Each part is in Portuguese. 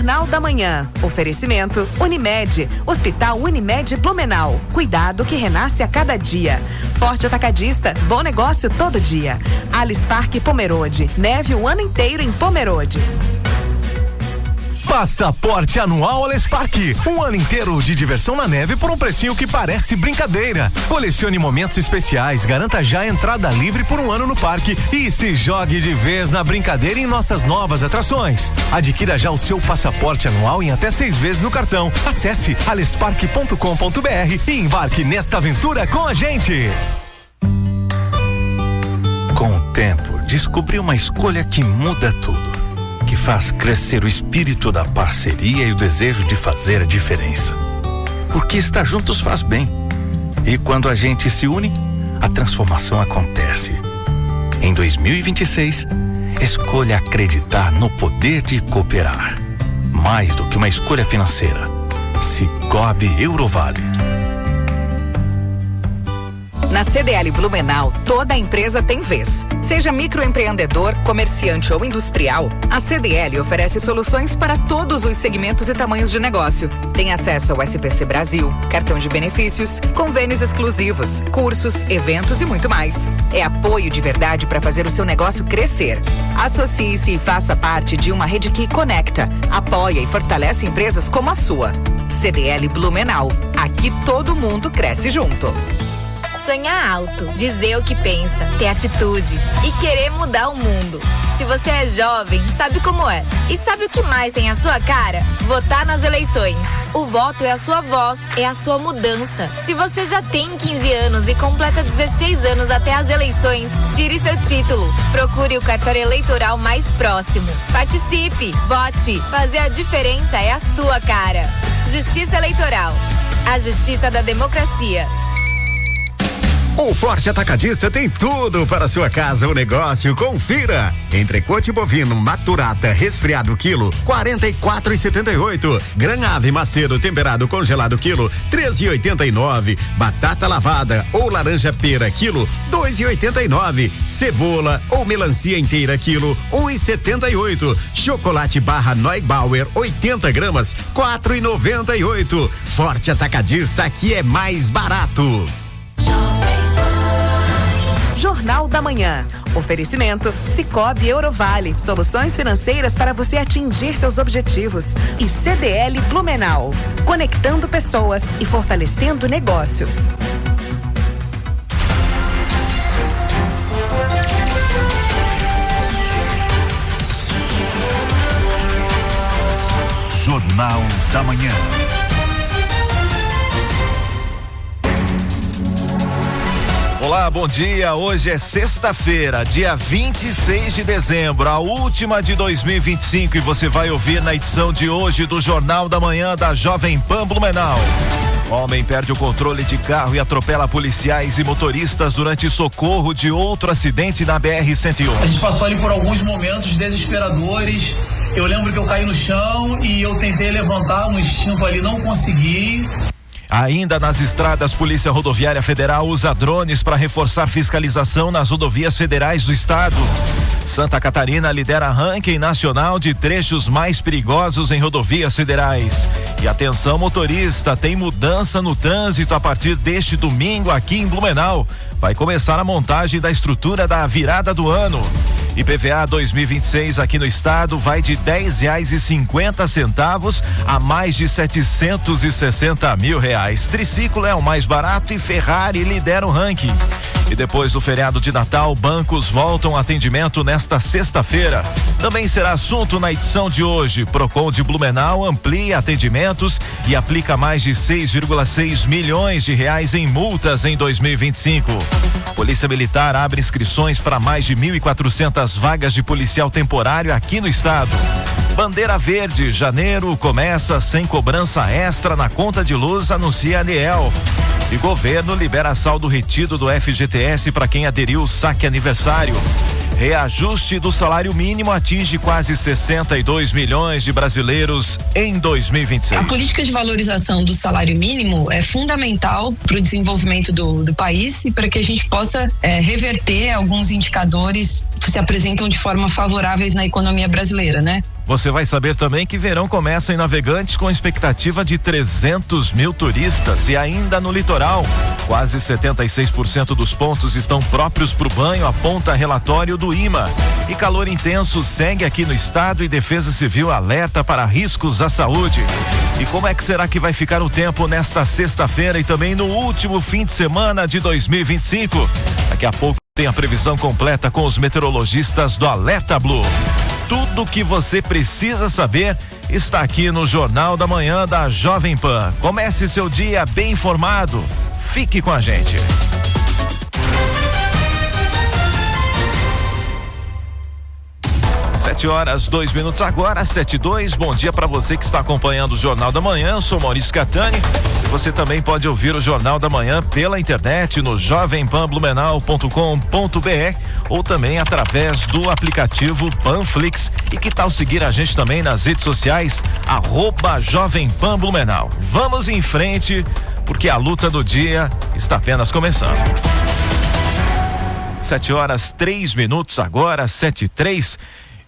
Jornal da Manhã. Oferecimento Unimed. Hospital Unimed Blumenau. Cuidado que renasce a cada dia. Forte Atacadista. Bom negócio todo dia. Alice Parque Pomerode. Neve o ano inteiro em Pomerode. Passaporte anual Alice Parque. Um ano inteiro de diversão na neve por um precinho que parece brincadeira. Colecione momentos especiais, garanta já a entrada livre por um ano no parque e se jogue de vez na brincadeira em nossas novas atrações. Adquira já o seu passaporte anual em até 6 vezes no cartão. Acesse alesparque.com.br e embarque nesta aventura com a gente. Com o tempo, descobri uma escolha que muda tudo. Que faz crescer o espírito da parceria e o desejo de fazer a diferença. Porque estar juntos faz bem. E quando a gente se une, a transformação acontece. Em 2026, escolha acreditar no poder de cooperar. Mais do que uma escolha financeira. Sicoob Eurovale. Na CDL Blumenau, toda empresa tem vez. Seja microempreendedor, comerciante ou industrial, a CDL oferece soluções para todos os segmentos e tamanhos de negócio. Tem acesso ao SPC Brasil, cartão de benefícios, convênios exclusivos, cursos, eventos e muito mais. É apoio de verdade para fazer o seu negócio crescer. Associe-se e faça parte de uma rede que conecta, apoia e fortalece empresas como a sua. CDL Blumenau. Aqui todo mundo cresce junto. Sonhar alto, dizer o que pensa, ter atitude e querer mudar o mundo. Se você é jovem, sabe como é. E sabe o que mais tem a sua cara? Votar nas eleições. O voto é a sua voz, é a sua mudança. Se você já tem 15 anos e completa 16 anos até as eleições, tire seu título. Procure o cartório eleitoral mais próximo. Participe, vote. Fazer a diferença é a sua cara. Justiça Eleitoral. A justiça da democracia. O Forte Atacadista tem tudo para sua casa ou negócio. Confira! Entrecote bovino maturata resfriado quilo 44,78. Granave macedo temperado congelado quilo 13,89. Batata lavada ou laranja pera quilo 2,89. Cebola ou melancia inteira quilo 1,78. Chocolate barra Neubauer 80 gramas 4,98. Forte Atacadista, aqui é mais barato. Jornal da Manhã. Oferecimento Sicoob Eurovale. Soluções financeiras para você atingir seus objetivos. E CDL Blumenau. Conectando pessoas e fortalecendo negócios. Jornal da Manhã. Olá, bom dia. Hoje é sexta-feira, dia 26 de dezembro, a última de 2025, e você vai ouvir na edição de hoje do Jornal da Manhã da Jovem Pan Blumenau. Homem perde o controle de carro e atropela policiais e motoristas durante socorro de outro acidente na BR-101. A gente passou ali por alguns momentos desesperadores. Eu lembro que eu caí no chão e eu tentei levantar no instinto ali, não consegui. Ainda nas estradas, Polícia Rodoviária Federal usa drones para reforçar fiscalização nas rodovias federais do estado. Santa Catarina lidera ranking nacional de trechos mais perigosos em rodovias federais. E atenção, motorista, tem mudança no trânsito a partir deste domingo aqui em Blumenau. Vai começar a montagem da estrutura da virada do ano. IPVA 2026 aqui no estado vai de R$10,50 a mais de R$760 mil. Triciclo é o mais barato e Ferrari lidera o ranking. E depois do feriado de Natal, bancos voltam ao atendimento nesta sexta-feira. Também será assunto na edição de hoje. Procon de Blumenau amplia atendimentos e aplica mais de R$6,6 milhões em multas em 2025. Polícia Militar abre inscrições para mais de 1.400 vagas de policial temporário aqui no estado. Bandeira Verde, janeiro começa sem cobrança extra na conta de luz, anuncia a ANEEL. E governo libera saldo retido do FGTS para quem aderiu ao saque aniversário. Reajuste do salário mínimo atinge quase 62 milhões de brasileiros em 2026. A política de valorização do salário mínimo é fundamental para o desenvolvimento do país e para que a gente possa reverter alguns indicadores que se apresentam de forma favoráveis na economia brasileira, né? Você vai saber também que verão começa em Navegantes com expectativa de 300 mil turistas e ainda no litoral. Quase 76% dos pontos estão próprios para o banho, aponta relatório do IMA. E calor intenso segue aqui no estado e Defesa Civil alerta para riscos à saúde. E como é que será que vai ficar o tempo nesta sexta-feira e também no último fim de semana de 2025? Daqui a pouco tem a previsão completa com os meteorologistas do Alerta Blue. Tudo que você precisa saber está aqui no Jornal da Manhã da Jovem Pan. Comece seu dia bem informado. Fique com a gente. Sete horas, 2 minutos agora, 7:02. Bom dia para você que está acompanhando o Jornal da Manhã. Eu sou Maurício Catani. Você também pode ouvir o Jornal da Manhã pela internet no jovempanblumenau.com.br ou também através do aplicativo Panflix. E que tal seguir a gente também nas redes sociais @jovempanblumenau. Vamos em frente, porque a luta do dia está apenas começando. 7 horas, 3 minutos agora, 7:03.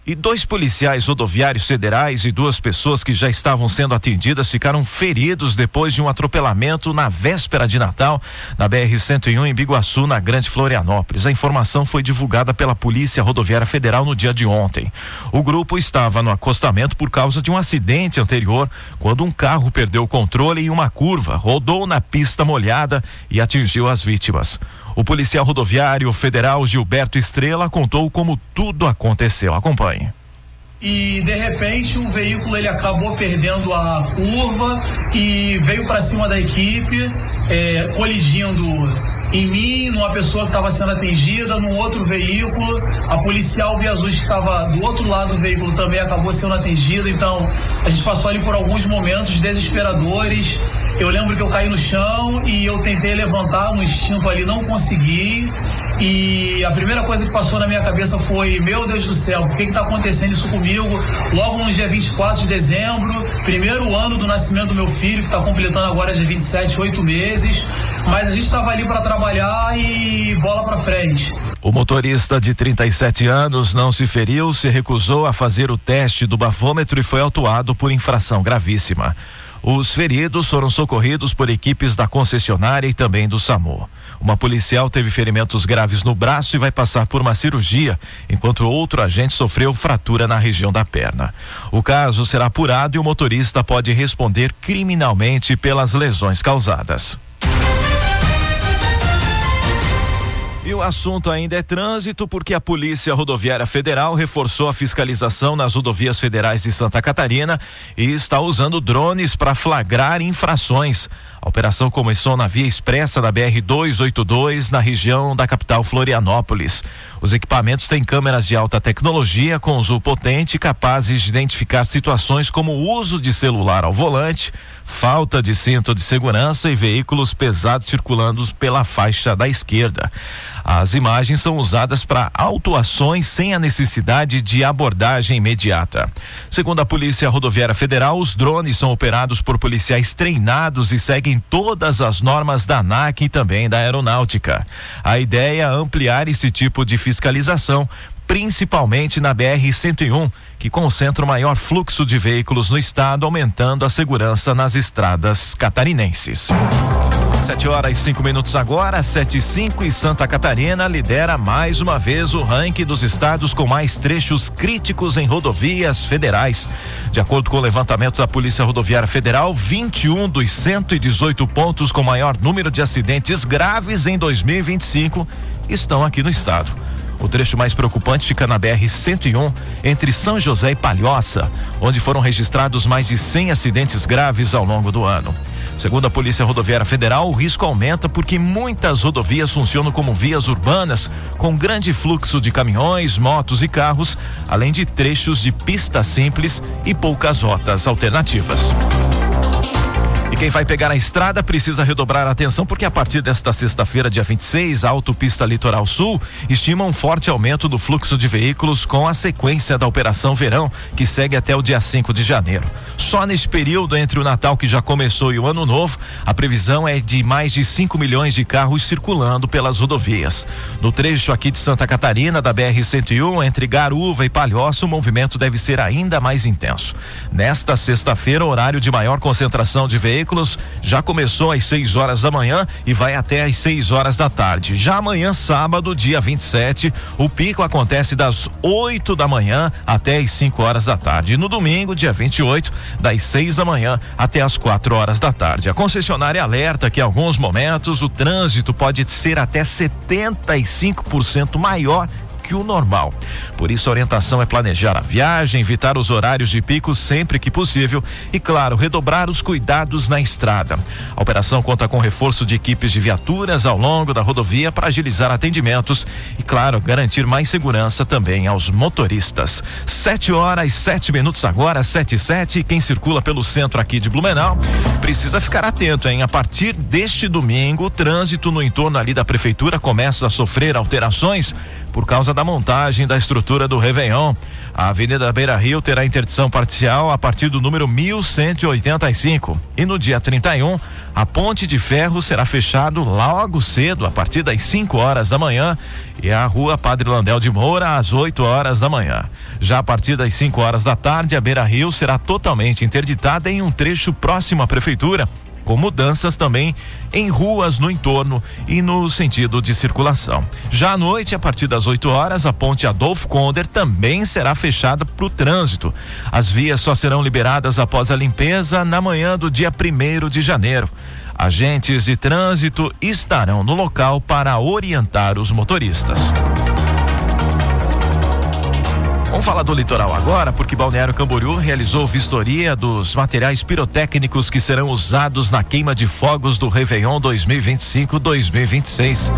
E 2 policiais rodoviários federais e 2 pessoas que já estavam sendo atendidas ficaram feridos depois de um atropelamento na véspera de Natal, na BR-101 em Biguaçu, na Grande Florianópolis. A informação foi divulgada pela Polícia Rodoviária Federal no dia de ontem. O grupo estava no acostamento por causa de um acidente anterior, quando um carro perdeu o controle em uma curva, rodou na pista molhada e atingiu as vítimas. O policial rodoviário federal Gilberto Estrela contou como tudo aconteceu. Acompanhe. E de repente o veículo ele acabou perdendo a curva e veio para cima da equipe, colidindo em mim, numa pessoa que estava sendo atendida, num outro veículo. A policial Biazus que estava do outro lado do veículo também acabou sendo atendida. Então a gente passou ali por alguns momentos desesperadores. Eu lembro que eu caí no chão e eu tentei levantar no instinto ali, não consegui. E a primeira coisa que passou na minha cabeça foi: meu Deus do céu, por que está acontecendo isso comigo? Logo no dia 24 de dezembro, primeiro ano do nascimento do meu filho, que está completando agora dia 27, 8 meses. Mas a gente estava ali para trabalhar e bola para frente. O motorista de 37 anos não se feriu, se recusou a fazer o teste do bafômetro e foi autuado por infração gravíssima. Os feridos foram socorridos por equipes da concessionária e também do SAMU. Uma policial teve ferimentos graves no braço e vai passar por uma cirurgia, enquanto outro agente sofreu fratura na região da perna. O caso será apurado e o motorista pode responder criminalmente pelas lesões causadas. E o assunto ainda é trânsito, porque a Polícia Rodoviária Federal reforçou a fiscalização nas rodovias federais de Santa Catarina e está usando drones para flagrar infrações. A operação começou na via expressa da BR-282, na região da capital Florianópolis. Os equipamentos têm câmeras de alta tecnologia com zoom potente, capazes de identificar situações como o uso de celular ao volante, falta de cinto de segurança e veículos pesados circulando pela faixa da esquerda. As imagens são usadas para autuações sem a necessidade de abordagem imediata. Segundo a Polícia Rodoviária Federal, os drones são operados por policiais treinados e seguem todas as normas da ANAC e também da Aeronáutica. A ideia é ampliar esse tipo de fiscalização, principalmente na BR-101, que concentra o maior fluxo de veículos no estado, aumentando a segurança nas estradas catarinenses. 7 horas e 5 minutos agora, 7:05, e Santa Catarina lidera mais uma vez o ranking dos estados com mais trechos críticos em rodovias federais. De acordo com o levantamento da Polícia Rodoviária Federal, 21 dos 118 pontos com maior número de acidentes graves em 2025 estão aqui no estado. O trecho mais preocupante fica na BR-101, entre São José e Palhoça, onde foram registrados mais de 100 acidentes graves ao longo do ano. Segundo a Polícia Rodoviária Federal, o risco aumenta porque muitas rodovias funcionam como vias urbanas, com grande fluxo de caminhões, motos e carros, além de trechos de pista simples e poucas rotas alternativas. E quem vai pegar a estrada precisa redobrar a atenção, porque a partir desta sexta-feira, dia 26, a Autopista Litoral Sul estima um forte aumento do fluxo de veículos com a sequência da Operação Verão, que segue até o dia 5 de janeiro. Só nesse período entre o Natal, que já começou, e o Ano Novo, a previsão é de mais de 5 milhões de carros circulando pelas rodovias. No trecho aqui de Santa Catarina, da BR-101, entre Garuva e Palhoça, o movimento deve ser ainda mais intenso. Nesta sexta-feira, o horário de maior concentração de veículos já começou às 6 horas da manhã e vai até às 6 horas da tarde. Já amanhã, sábado, dia 27, o pico acontece das 8 da manhã até às 5 horas da tarde. E no domingo, dia 28, das 6 da manhã até às 4 horas da tarde. A concessionária alerta que em alguns momentos o trânsito pode ser até 75% maior que o normal. Por isso, a orientação é planejar a viagem, evitar os horários de pico sempre que possível e, claro, redobrar os cuidados na estrada. A operação conta com reforço de equipes de viaturas ao longo da rodovia para agilizar atendimentos e, claro, garantir mais segurança também aos motoristas. 7 horas, 7 minutos agora, 7:07. Quem circula pelo centro aqui de Blumenau precisa ficar atento, hein? A partir deste domingo, o trânsito no entorno ali da prefeitura começa a sofrer alterações por causa da montagem da estrutura do Réveillon. A Avenida Beira Rio terá interdição parcial a partir do número 1185. E no dia 31, a Ponte de Ferro será fechado logo cedo, a partir das 5 horas da manhã, e a Rua Padre Landel de Moura às 8 horas da manhã. Já a partir das 5 horas da tarde, a Beira Rio será totalmente interditada em um trecho próximo à prefeitura, com mudanças também em ruas no entorno e no sentido de circulação. Já à noite, a partir das 8 horas, a ponte Adolfo Conder também será fechada para o trânsito. As vias só serão liberadas após a limpeza na manhã do dia 1º de janeiro. Agentes de trânsito estarão no local para orientar os motoristas. Vamos falar do litoral agora, porque Balneário Camboriú realizou vistoria dos materiais pirotécnicos que serão usados na queima de fogos do Réveillon 2025-2026.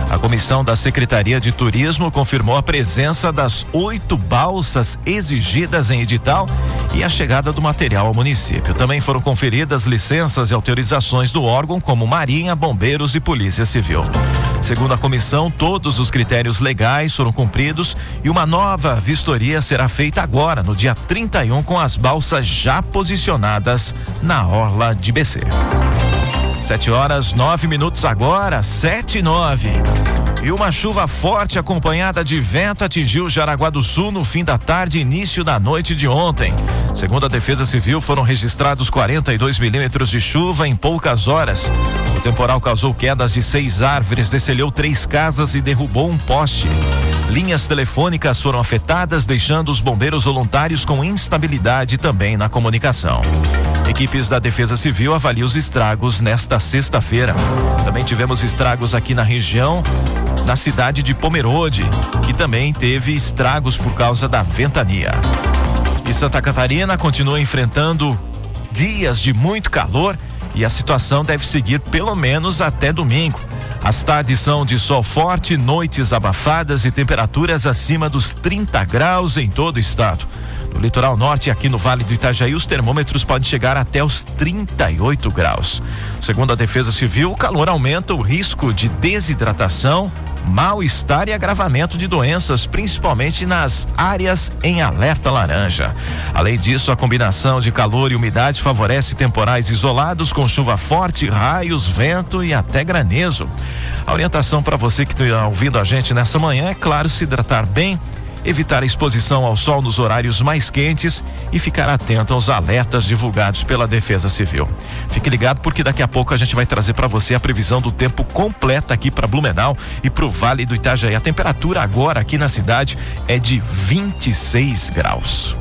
A comissão da Secretaria de Turismo confirmou a presença das 8 balsas exigidas em edital e a chegada do material ao município. Também foram conferidas licenças e autorizações do órgão, como Marinha, Bombeiros e Polícia Civil. Segundo a comissão, todos os critérios legais foram cumpridos e uma nova vistoria será feita agora, no dia 31, com as balsas já posicionadas na orla de BC. 7 horas, 9 minutos agora, 7:09. E uma chuva forte acompanhada de vento atingiu Jaraguá do Sul no fim da tarde e início da noite de ontem. Segundo a Defesa Civil, foram registrados 42 milímetros de chuva em poucas horas. O temporal causou quedas de 6 árvores, destelhou 3 casas e derrubou um poste. Linhas telefônicas foram afetadas, deixando os bombeiros voluntários com instabilidade também na comunicação. Equipes da Defesa Civil avaliam os estragos nesta sexta-feira. Também tivemos estragos aqui na região, na cidade de Pomerode, que também teve estragos por causa da ventania. E Santa Catarina continua enfrentando dias de muito calor e a situação deve seguir pelo menos até domingo. As tardes são de sol forte, noites abafadas e temperaturas acima dos 30 graus em todo o estado. No litoral norte e aqui no Vale do Itajaí, os termômetros podem chegar até os 38 graus. Segundo a Defesa Civil, o calor aumenta o risco de desidratação, mal-estar e agravamento de doenças, principalmente nas áreas em alerta laranja. Além disso, a combinação de calor e umidade favorece temporais isolados com chuva forte, raios, vento e até granizo. A orientação para você que está ouvindo a gente nessa manhã é, claro, se hidratar bem, evitar a exposição ao sol nos horários mais quentes e ficar atento aos alertas divulgados pela Defesa Civil. Fique ligado, porque daqui a pouco a gente vai trazer para você a previsão do tempo completa aqui para Blumenau e para o Vale do Itajaí. A temperatura agora aqui na cidade é de 26 graus.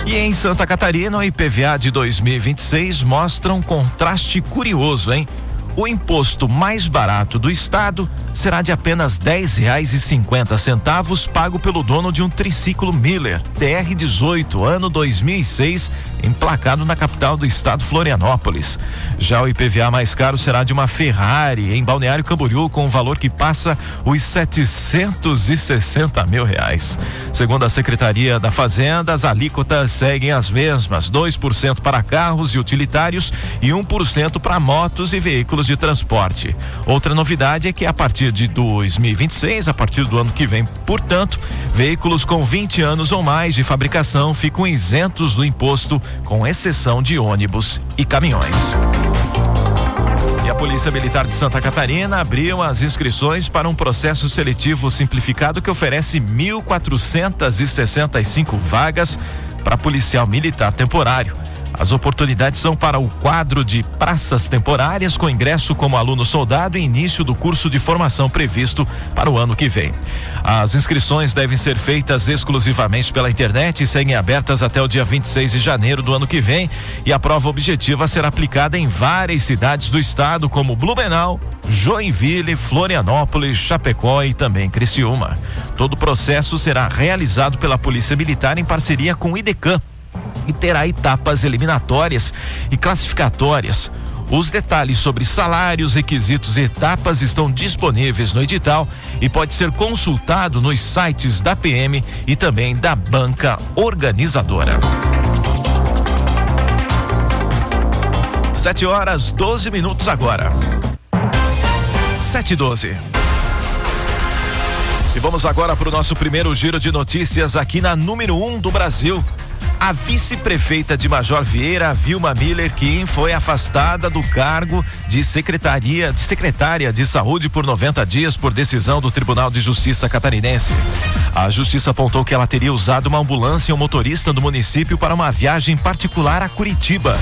E em Santa Catarina, o IPVA de 2026 mostra um contraste curioso, hein? O imposto mais barato do estado será de apenas R$10,50, pago pelo dono de um triciclo Miller TR18, ano 2006, emplacado na capital do estado, Florianópolis. Já o IPVA mais caro será de uma Ferrari em Balneário Camboriú, com um valor que passa os R$760 mil. Segundo a Secretaria da Fazenda, as alíquotas seguem as mesmas: 2% para carros e utilitários e 1% para motos e veículos de transporte. Outra novidade é que a partir de 2026, a partir do ano que vem, portanto, veículos com 20 anos ou mais de fabricação ficam isentos do imposto, com exceção de ônibus e caminhões. E a Polícia Militar de Santa Catarina abriu as inscrições para um processo seletivo simplificado que oferece 1.465 vagas para policial militar temporário. As oportunidades são para o quadro de praças temporárias, com ingresso como aluno soldado e início do curso de formação previsto para o ano que vem. As inscrições devem ser feitas exclusivamente pela internet e seguem abertas até o dia 26 de janeiro do ano que vem, e a prova objetiva será aplicada em várias cidades do estado, como Blumenau, Joinville, Florianópolis, Chapecó e também Criciúma. Todo o processo será realizado pela Polícia Militar em parceria com o IDECAM e terá etapas eliminatórias e classificatórias. Os detalhes sobre salários, requisitos e etapas estão disponíveis no edital e pode ser consultado nos sites da PM e também da banca organizadora. 7h12 agora. 7h12. E vamos agora para o nosso primeiro giro de notícias aqui na número 1 do Brasil. A vice-prefeita de Major Vieira, Vilma Miller Kim, foi afastada do cargo de secretária de Saúde por 90 dias por decisão do Tribunal de Justiça catarinense. A justiça apontou que ela teria usado uma ambulância e um motorista do município para uma viagem particular a Curitiba.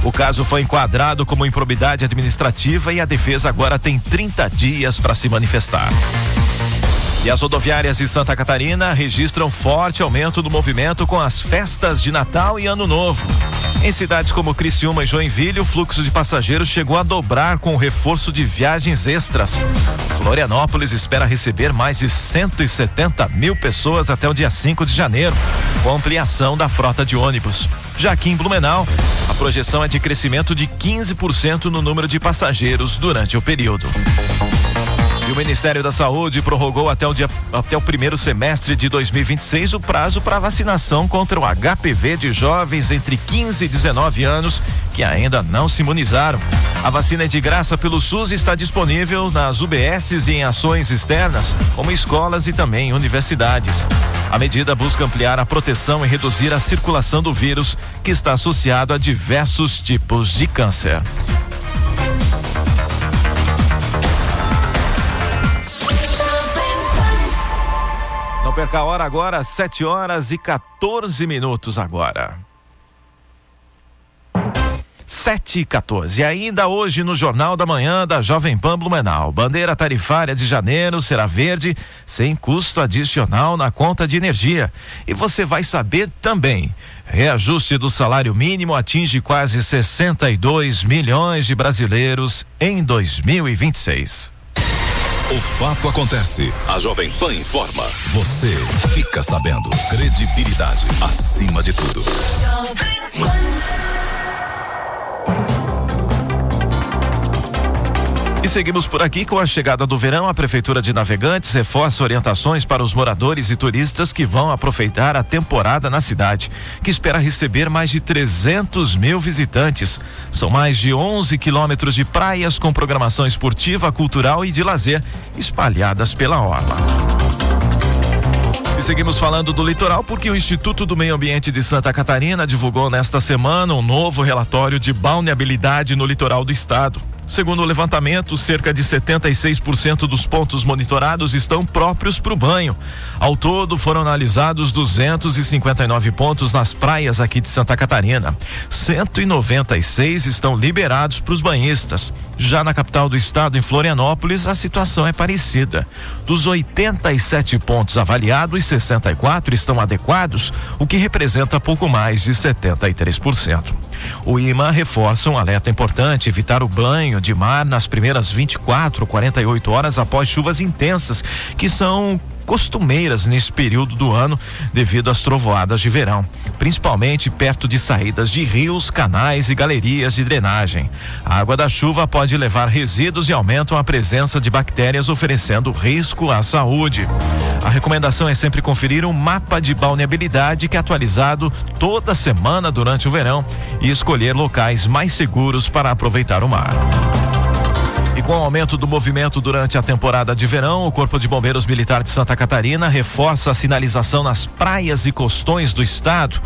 O caso foi enquadrado como improbidade administrativa e a defesa agora tem 30 dias para se manifestar. E as rodoviárias de Santa Catarina registram forte aumento do movimento com as festas de Natal e Ano Novo. Em cidades como Criciúma e Joinville, o fluxo de passageiros chegou a dobrar com o reforço de viagens extras. Florianópolis espera receber mais de 170 mil pessoas até o dia 5 de janeiro, com ampliação da frota de ônibus. Já aqui em Blumenau, a projeção é de crescimento de 15% no número de passageiros durante o período. E o Ministério da Saúde prorrogou até o primeiro semestre de 2026 o prazo para vacinação contra o HPV de jovens entre 15 e 19 anos que ainda não se imunizaram. A vacina é de graça pelo SUS e está disponível nas UBSs e em ações externas, como escolas e também universidades. A medida busca ampliar a proteção e reduzir a circulação do vírus, que está associado a diversos tipos de câncer. Não perca a hora agora, 7h14 agora. 7h14. E ainda hoje no Jornal da Manhã da Jovem Pan Blumenau, bandeira tarifária de janeiro será verde, sem custo adicional na conta de energia. E você vai saber também: reajuste do salário mínimo atinge quase 62 milhões de brasileiros em 2026. O fato acontece. A Jovem Pan informa. Você fica sabendo. Credibilidade acima de tudo. E seguimos por aqui. Com a chegada do verão, a Prefeitura de Navegantes reforça orientações para os moradores e turistas que vão aproveitar a temporada na cidade, que espera receber mais de 300 mil visitantes. São mais de 11 quilômetros de praias com programação esportiva, cultural e de lazer espalhadas pela orla. E seguimos falando do litoral porque o Instituto do Meio Ambiente de Santa Catarina divulgou nesta semana um novo relatório de balneabilidade no litoral do estado. Segundo o levantamento, cerca de 76% dos pontos monitorados estão próprios para o banho. Ao todo, foram analisados 259 pontos nas praias aqui de Santa Catarina. 196 estão liberados para os banhistas. Já na capital do estado, em Florianópolis, a situação é parecida. Dos 87 pontos avaliados, 64 estão adequados, o que representa pouco mais de 73%. O IMA reforça um alerta importante: evitar o banho de mar nas primeiras 24, 48 horas após chuvas intensas, que são costumeiras nesse período do ano devido às trovoadas de verão, principalmente perto de saídas de rios, canais e galerias de drenagem. A água da chuva pode levar resíduos e aumentam a presença de bactérias, oferecendo risco à saúde. A recomendação é sempre conferir um mapa de balneabilidade que é atualizado toda semana durante o verão e escolher locais mais seguros para aproveitar o mar. E com o aumento do movimento durante a temporada de verão, o Corpo de Bombeiros Militar de Santa Catarina reforça a sinalização nas praias e costões do estado.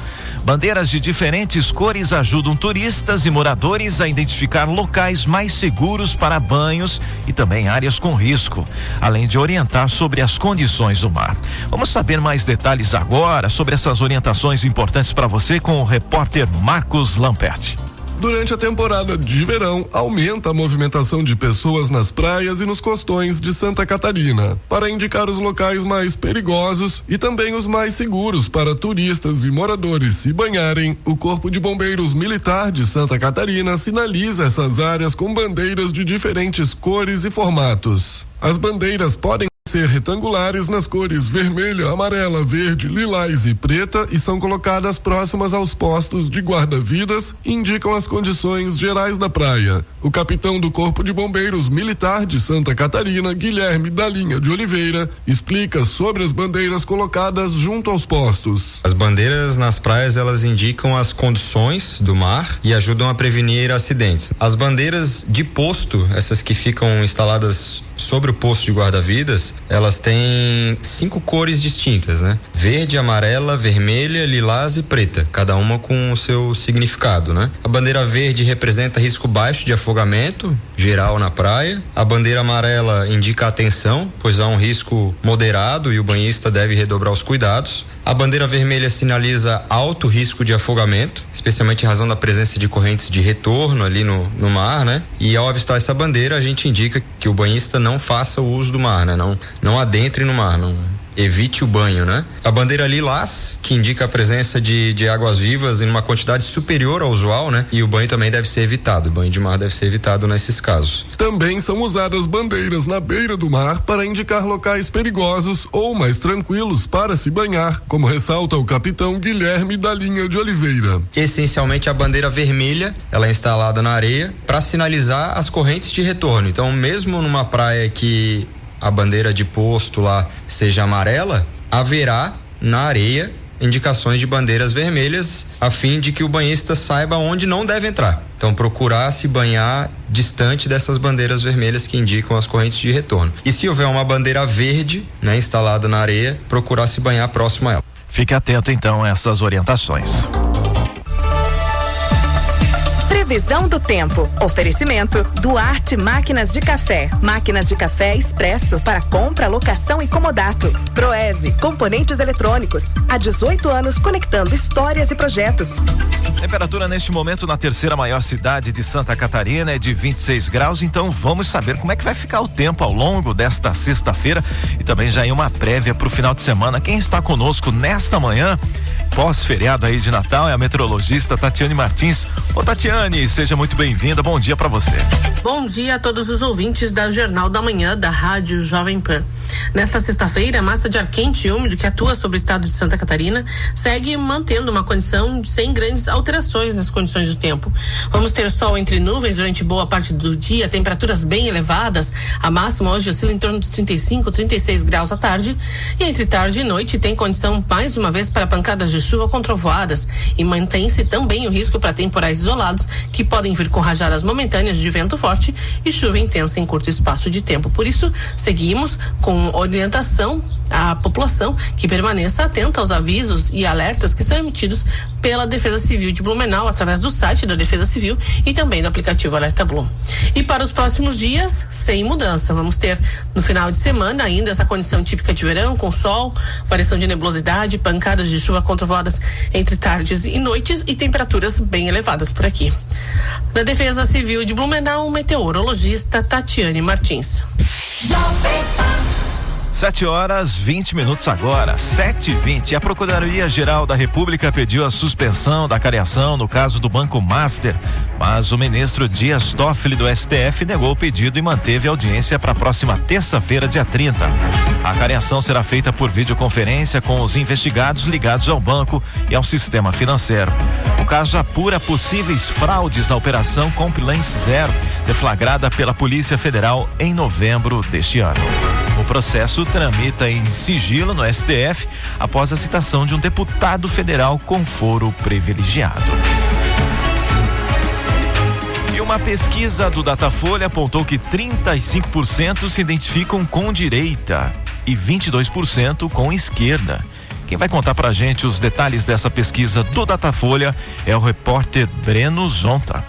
Bandeiras de diferentes cores ajudam turistas e moradores a identificar locais mais seguros para banhos e também áreas com risco, além de orientar sobre as condições do mar. Vamos saber mais detalhes agora sobre essas orientações importantes para você com o repórter Marcos Lamperti. Durante a temporada de verão, aumenta a movimentação de pessoas nas praias e nos costões de Santa Catarina, para indicar os locais mais perigosos e também os mais seguros para turistas e moradores se banharem. O Corpo de Bombeiros Militar de Santa Catarina sinaliza essas áreas com bandeiras de diferentes cores e formatos. As bandeiras podem ser retangulares nas cores vermelha, amarela, verde, lilás e preta e são colocadas próximas aos postos de guarda-vidas e indicam as condições gerais da praia. O capitão do Corpo de Bombeiros Militar de Santa Catarina, Guilherme Dalinha de Oliveira, explica sobre as bandeiras colocadas junto aos postos. As bandeiras nas praias, elas indicam as condições do mar e ajudam a prevenir acidentes. As bandeiras de posto, essas que ficam instaladas sobre o posto de guarda-vidas, elas têm 5 cores distintas, né? Verde, amarela, vermelha, lilás e preta, cada uma com o seu significado, né? A bandeira verde representa risco baixo de afogamento geral na praia. A bandeira amarela indica atenção, pois há um risco moderado e o banhista deve redobrar os cuidados. A bandeira vermelha sinaliza alto risco de afogamento, especialmente em razão da presença de correntes de retorno ali no mar, né? E ao avistar essa bandeira, a gente indica que o banhista não faça o uso do mar, né? Não adentre no mar, não evite o banho, né? A bandeira lilás, que indica a presença de águas vivas em uma quantidade superior ao usual, né? E o banho também deve ser evitado, o banho de mar deve ser evitado nesses casos. Também são usadas bandeiras na beira do mar para indicar locais perigosos ou mais tranquilos para se banhar, como ressalta o capitão Guilherme Dalinha de Oliveira. Essencialmente a bandeira vermelha, ela é instalada na areia para sinalizar as correntes de retorno. Então, mesmo numa praia que a bandeira de posto lá seja amarela, haverá na areia indicações de bandeiras vermelhas a fim de que o banhista saiba onde não deve entrar. Então, procurar se banhar distante dessas bandeiras vermelhas que indicam as correntes de retorno. E se houver uma bandeira verde, né, instalada na areia, procurar se banhar próximo a ela. Fique atento então a essas orientações. Previsão do tempo. Oferecimento Duarte Máquinas de Café. Máquinas de café expresso para compra, locação e comodato. Proese, componentes eletrônicos. Há 18 anos conectando histórias e projetos. Temperatura neste momento na terceira maior cidade de Santa Catarina é de 26 graus, então vamos saber como é que vai ficar o tempo ao longo desta sexta-feira e também já em uma prévia para o final de semana. Quem está conosco nesta manhã, pós-feriado aí de Natal, é a meteorologista Tatiane Martins. Ô Tatiane, seja muito bem-vinda, bom dia para você. Bom dia a todos os ouvintes da Jornal da Manhã da Rádio Jovem Pan. Nesta sexta-feira, a massa de ar quente e úmido que atua sobre o estado de Santa Catarina segue mantendo uma condição sem grandes alterações nas condições do tempo. Vamos ter sol entre nuvens durante boa parte do dia, temperaturas bem elevadas. A máxima hoje oscila em torno dos 35, 36 graus à tarde e entre tarde e noite tem condição mais uma vez para pancadas de chuva com trovoadas e mantém-se também o risco para temporais isolados que podem vir com rajadas momentâneas de vento forte e chuva intensa em curto espaço de tempo. Por isso, seguimos com orientação à população que permaneça atenta aos avisos e alertas que são emitidos pela Defesa Civil de Blumenau através do site da Defesa Civil e também do aplicativo Alerta Blum. E para os próximos dias, sem mudança, vamos ter no final de semana ainda essa condição típica de verão com sol, variação de nebulosidade, pancadas de chuva com trovoadas entre tardes e noites e temperaturas bem elevadas por aqui. Da Defesa Civil de Blumenau, meteorologista Tatiane Martins. 7h20 agora, 7h20. A Procuradoria-Geral da República pediu a suspensão da cariação no caso do Banco Master, mas o ministro Dias Toffoli do STF negou o pedido e manteve a audiência para a próxima terça-feira, dia 30. A cariação será feita por videoconferência com os investigados ligados ao banco e ao sistema financeiro. O caso apura possíveis fraudes na operação Compliance Zero, deflagrada pela Polícia Federal em novembro deste ano. O processo tramita em sigilo no STF após a citação de um deputado federal com foro privilegiado. E uma pesquisa do Datafolha apontou que 35% se identificam com direita e 22% com esquerda. Quem vai contar pra gente os detalhes dessa pesquisa do Datafolha é o repórter Breno Zonta.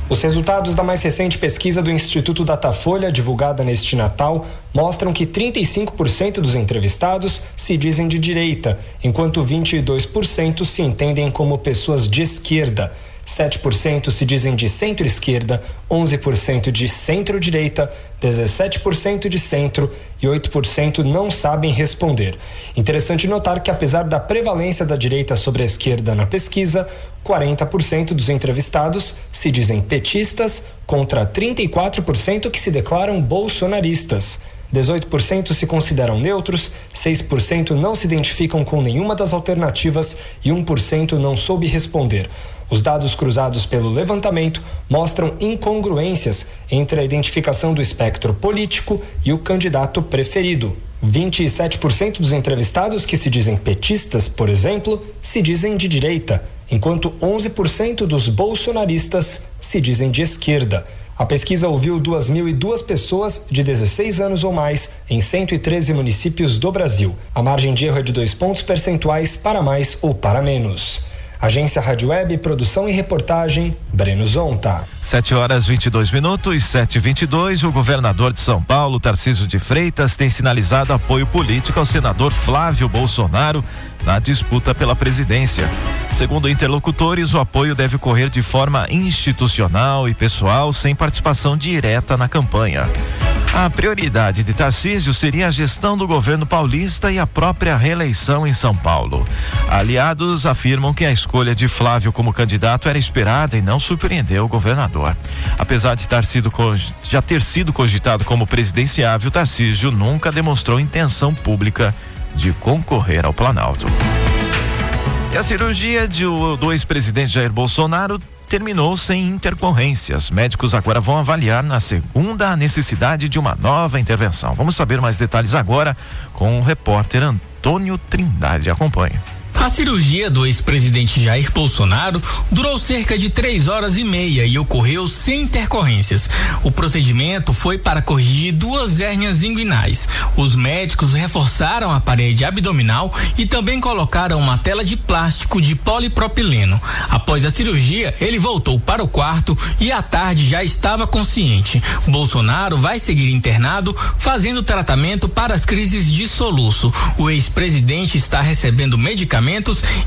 Os resultados da mais recente pesquisa do Instituto Datafolha, divulgada neste Natal, mostram que 35% dos entrevistados se dizem de direita, enquanto 22% se entendem como pessoas de esquerda. 7% se dizem de centro-esquerda, 11% de centro-direita, 17% de centro e 8% não sabem responder. Interessante notar que, apesar da prevalência da direita sobre a esquerda na pesquisa, 40% dos entrevistados se dizem petistas contra 34% que se declaram bolsonaristas. 18% se consideram neutros, 6% não se identificam com nenhuma das alternativas e 1% não soube responder. Os dados cruzados pelo levantamento mostram incongruências entre a identificação do espectro político e o candidato preferido. 27% dos entrevistados que se dizem petistas, por exemplo, se dizem de direita, enquanto 11% dos bolsonaristas se dizem de esquerda. A pesquisa ouviu 2.002 pessoas de 16 anos ou mais em 113 municípios do Brasil. A margem de erro é de 2 pontos percentuais para mais ou para menos. Agência Rádio Web, produção e reportagem, Breno Zonta. 7h22, 7h22. O governador de São Paulo, Tarcísio de Freitas, tem sinalizado apoio político ao senador Flávio Bolsonaro na disputa pela presidência. Segundo interlocutores, o apoio deve ocorrer de forma institucional e pessoal, sem participação direta na campanha. A prioridade de Tarcísio seria a gestão do governo paulista e a própria reeleição em São Paulo. Aliados afirmam que a escolha de Flávio como candidato era esperada e não surpreendeu o governador. Apesar de já ter sido cogitado como presidenciável, Tarcísio nunca demonstrou intenção pública de concorrer ao Planalto. E a cirurgia do ex-presidente Jair Bolsonaro terminou sem intercorrências. Médicos agora vão avaliar na segunda a necessidade de uma nova intervenção. Vamos saber mais detalhes agora com o repórter Antônio Trindade. Acompanhe. A cirurgia do ex-presidente Jair Bolsonaro durou cerca de 3h30 e ocorreu sem intercorrências. O procedimento foi para corrigir 2 hérnias inguinais. Os médicos reforçaram a parede abdominal e também colocaram uma tela de plástico de polipropileno. Após a cirurgia, ele voltou para o quarto e à tarde já estava consciente. Bolsonaro vai seguir internado, fazendo tratamento para as crises de soluço. O ex-presidente está recebendo medicamentos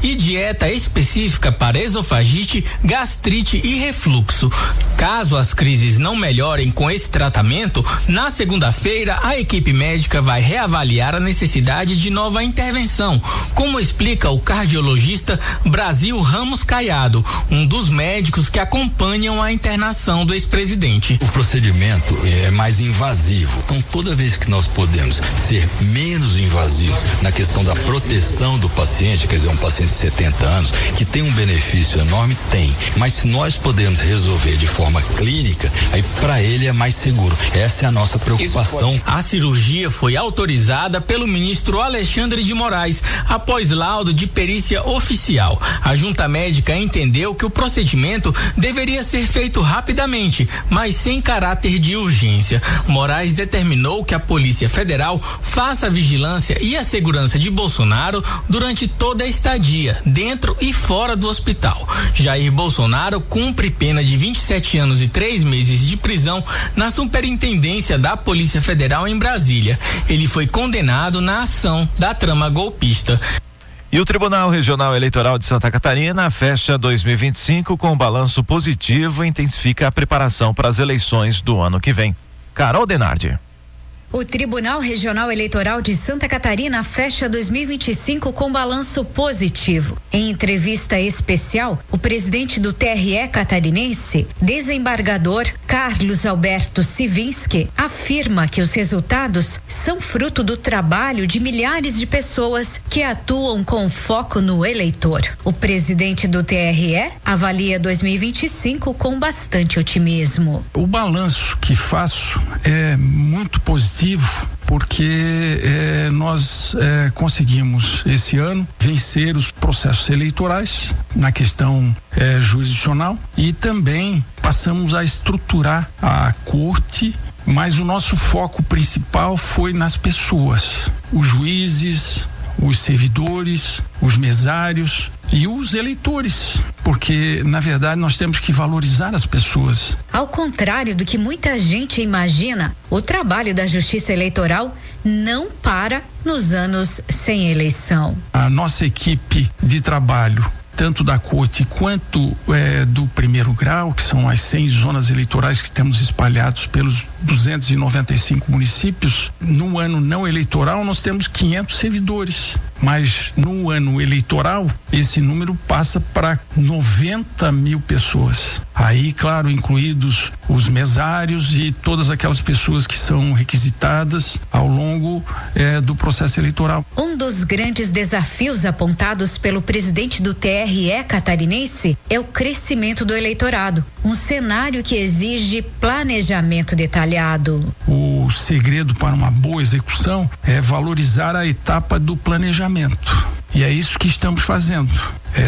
e dieta específica para esofagite, gastrite e refluxo. Caso as crises não melhorem com esse tratamento, na segunda-feira a equipe médica vai reavaliar a necessidade de nova intervenção, como explica o cardiologista Brasil Ramos Caiado, um dos médicos que acompanham a internação do ex-presidente. O procedimento é mais invasivo, então toda vez que nós podemos ser menos invasivos na questão da proteção do paciente, quer dizer, um paciente de 70 anos que tem um benefício enorme, tem, mas se nós podemos resolver de forma clínica, aí para ele é mais seguro. Essa é a nossa preocupação. A cirurgia foi autorizada pelo ministro Alexandre de Moraes após laudo de perícia oficial. A junta médica entendeu que o procedimento deveria ser feito rapidamente, mas sem caráter de urgência. Moraes determinou que a Polícia Federal faça a vigilância e a segurança de Bolsonaro durante toda a estadia, dentro e fora do hospital. Jair Bolsonaro cumpre pena de 27 anos e 3 meses de prisão na Superintendência da Polícia Federal em Brasília. Ele foi condenado na ação da trama golpista. E o Tribunal Regional Eleitoral de Santa Catarina fecha 2025 com um balanço positivo e intensifica a preparação para as eleições do ano que vem. Carol Denardi. O Tribunal Regional Eleitoral de Santa Catarina fecha 2025 com balanço positivo. Em entrevista especial, o presidente do TRE catarinense, desembargador Carlos Alberto Sivinski, afirma que os resultados são fruto do trabalho de milhares de pessoas que atuam com foco no eleitor. O presidente do TRE avalia 2025 com bastante otimismo. O balanço que faço é muito positivo, porque nós conseguimos esse ano vencer os processos eleitorais na questão jurisdicional e também passamos a estruturar a corte, mas o nosso foco principal foi nas pessoas, os juízes, os servidores, os mesários e os eleitores, porque na verdade nós temos que valorizar as pessoas. Ao contrário do que muita gente imagina, o trabalho da Justiça Eleitoral não para nos anos sem eleição. A nossa equipe de trabalho, tanto da corte quanto do primeiro grau, que são as 100 zonas eleitorais que temos espalhados pelos 295 municípios, no ano não eleitoral nós temos 500 servidores, mas no ano eleitoral esse número passa para 90 mil pessoas. Aí, claro, incluídos os mesários e todas aquelas pessoas que são requisitadas ao longo do processo eleitoral. Um dos grandes desafios apontados pelo presidente do TRE catarinense é o crescimento do eleitorado, um cenário que exige planejamento detalhado. O segredo para uma boa execução é valorizar a etapa do planejamento. E é isso que estamos fazendo.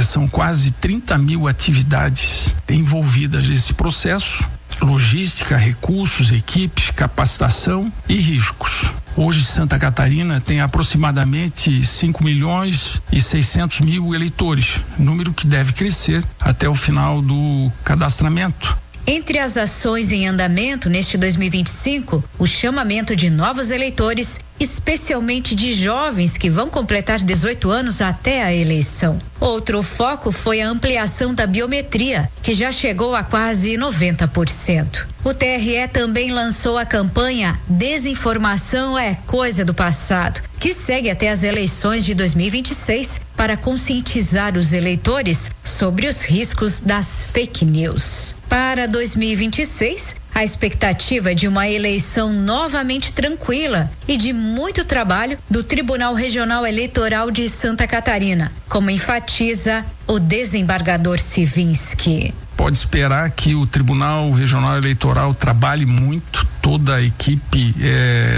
São quase 30 mil atividades envolvidas nesse processo: logística, recursos, equipes, capacitação e riscos. Hoje Santa Catarina tem aproximadamente 5.600.000 eleitores, número que deve crescer até o final do cadastramento. Entre as ações em andamento neste 2025, o chamamento de novos eleitores, especialmente de jovens que vão completar 18 anos até a eleição. Outro foco foi a ampliação da biometria, que já chegou a quase 90%. O TRE também lançou a campanha Desinformação é Coisa do Passado, que segue até as eleições de 2026 para conscientizar os eleitores sobre os riscos das fake news. Para 2026, a expectativa é de uma eleição novamente tranquila e de muito trabalho do Tribunal Regional Eleitoral de Santa Catarina, como enfatiza o desembargador Sivinski. Pode esperar que o Tribunal Regional Eleitoral trabalhe muito, toda a equipe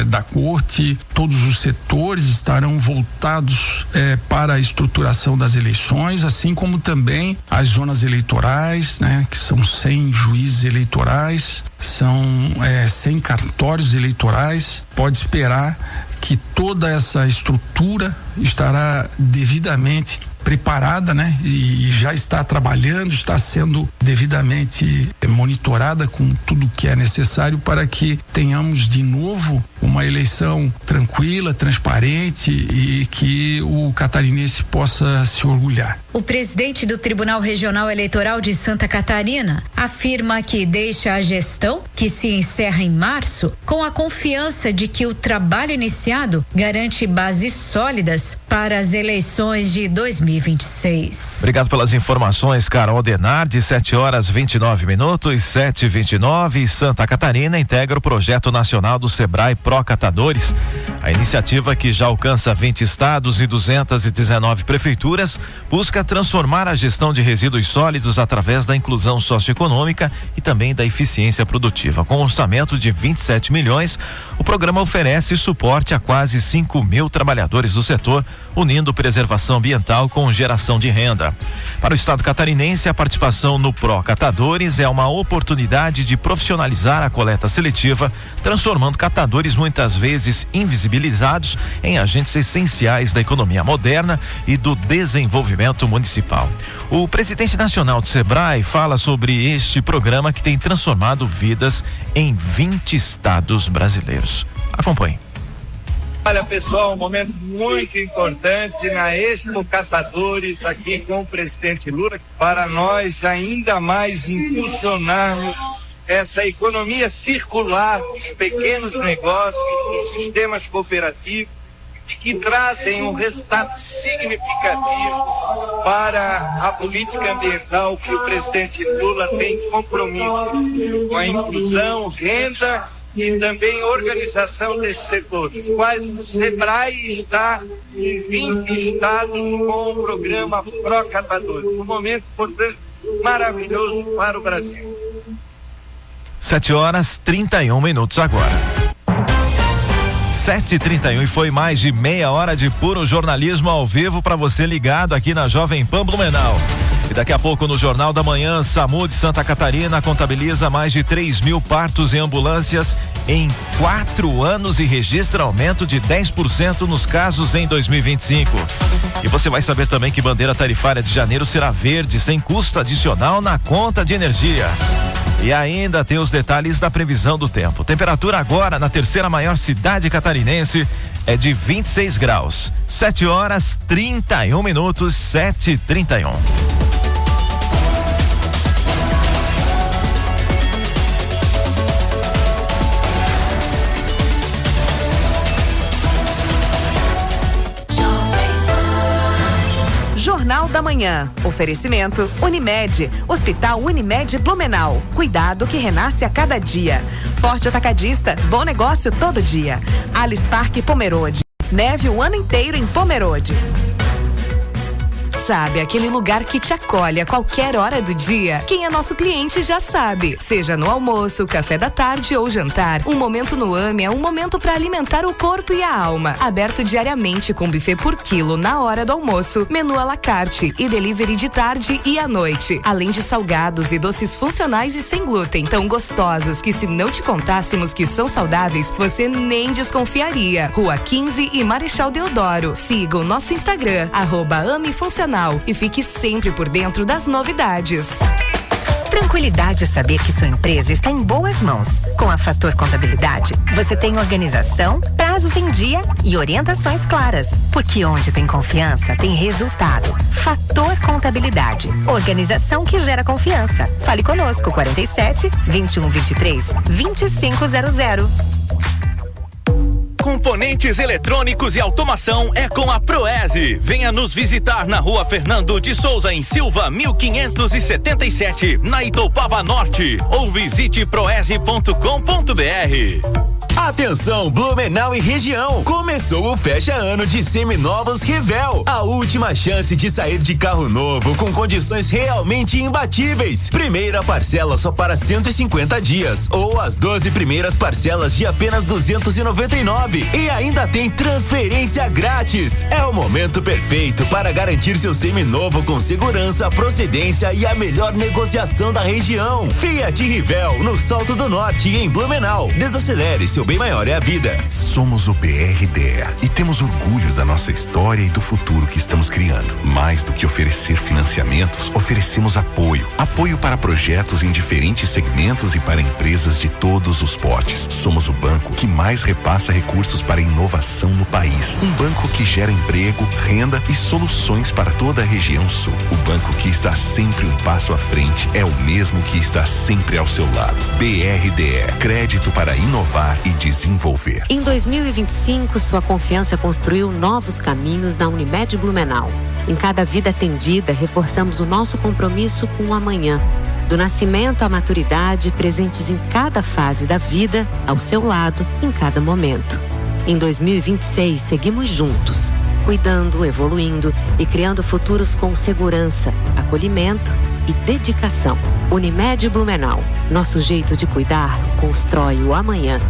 da corte, todos os setores estarão voltados para a estruturação das eleições, assim como também as zonas eleitorais, né, que são 100 juízes eleitorais, são 100 cartórios eleitorais. Pode esperar que toda essa estrutura estará devidamente preparada, né? E já está trabalhando, está sendo devidamente monitorada com tudo que é necessário para que tenhamos de novo uma eleição tranquila, transparente e que o catarinense possa se orgulhar. O presidente do Tribunal Regional Eleitoral de Santa Catarina afirma que deixa a gestão, que se encerra em março, com a confiança de que o trabalho iniciado garante bases sólidas para as eleições de 2026. Obrigado pelas informações, Carol Denardi. 7h29, 7h29. Santa Catarina integra o projeto nacional do Sebrae Pro Catadores. A iniciativa, que já alcança 20 estados e 219 prefeituras, busca transformar a gestão de resíduos sólidos através da inclusão socioeconômica e também da eficiência produtiva. Com um orçamento de 27 milhões, o programa oferece suporte a quase 5.000 trabalhadores do setor, unindo preservação ambiental com geração de renda. Para o estado catarinense, a participação no Pro Catadores é uma oportunidade de profissionalizar a coleta seletiva, transformando catadores muitas vezes invisibilizados em agentes essenciais da economia moderna e do desenvolvimento municipal. O presidente nacional do Sebrae fala sobre este programa que tem transformado vidas em 20 estados brasileiros. Acompanhe. Olha, pessoal, um momento muito importante na Expo Catadores aqui com o presidente Lula, para nós ainda mais impulsionarmos essa economia circular dos pequenos negócios, dos sistemas cooperativos, que trazem um resultado significativo para a política ambiental que o presidente Lula tem compromisso com a inclusão, renda e também organização desses setores. Quais o SEBRAE está em 20 estados com o programa Procatadores. Um momento, portanto, maravilhoso para o Brasil. 7h31 agora. 7h31 e foi mais de meia hora de puro jornalismo ao vivo para você ligado aqui na Jovem Pan Blumenau. E daqui a pouco no Jornal da Manhã, SAMU de Santa Catarina contabiliza mais de 3.000 partos em ambulâncias em 4 anos e registra aumento de 10% nos casos em 2025. E você vai saber também que bandeira tarifária de janeiro será verde, sem custo adicional na conta de energia. E ainda tem os detalhes da previsão do tempo. Temperatura agora na terceira maior cidade catarinense é de 26 graus. 7h31, 7h31. Jornal da Manhã. Oferecimento Unimed. Hospital Unimed Blumenau. Cuidado que renasce a cada dia. Forte Atacadista. Bom negócio todo dia. Alice Parque Pomerode. Neve o ano inteiro em Pomerode. Sabe, aquele lugar que te acolhe a qualquer hora do dia? Quem é nosso cliente já sabe. Seja no almoço, café da tarde ou jantar, um momento no AME é um momento para alimentar o corpo e a alma. Aberto diariamente com buffet por quilo na hora do almoço, menu à la carte e delivery de tarde e à noite. Além de salgados e doces funcionais e sem glúten, tão gostosos que se não te contássemos que são saudáveis, você nem desconfiaria. Rua 15 e Marechal Deodoro. Siga o nosso Instagram, @amefuncional. E fique sempre por dentro das novidades. Tranquilidade é saber que sua empresa está em boas mãos. Com a Fator Contabilidade, você tem organização, prazos em dia e orientações claras. Porque onde tem confiança, tem resultado. Fator Contabilidade. Organização que gera confiança. Fale conosco, 47 21 23 2500. Componentes eletrônicos e automação é com a Proese. Venha nos visitar na Rua Fernando de Souza, em Silva, 1577, na Itoupava Norte, ou visite proese.com.br. Atenção, Blumenau e região. Começou o fecha ano de seminovos Rivel. A última chance de sair de carro novo com condições realmente imbatíveis. Primeira parcela só para 150 dias ou as 12 primeiras parcelas de apenas 299 e ainda tem transferência grátis. É o momento perfeito para garantir seu seminovo com segurança, procedência e a melhor negociação da região. Fiat Rivel, no Salto do Norte e em Blumenau. Desacelere, seu bem maior é a vida. Somos o BRDE e temos orgulho da nossa história e do futuro que estamos criando. Mais do que oferecer financiamentos, oferecemos apoio. Apoio para projetos em diferentes segmentos e para empresas de todos os portes. Somos o banco que mais repassa recursos para inovação no país. Um banco que gera emprego, renda e soluções para toda a região sul. O banco que está sempre um passo à frente é o mesmo que está sempre ao seu lado. BRDE, crédito para inovar e desenvolver. Em 2025, sua confiança construiu novos caminhos na Unimed Blumenau. Em cada vida atendida, reforçamos o nosso compromisso com o amanhã. Do nascimento à maturidade, presentes em cada fase da vida, ao seu lado, em cada momento. Em 2026, seguimos juntos, cuidando, evoluindo e criando futuros com segurança, acolhimento e dedicação. Unimed Blumenau. Nosso jeito de cuidar constrói o amanhã.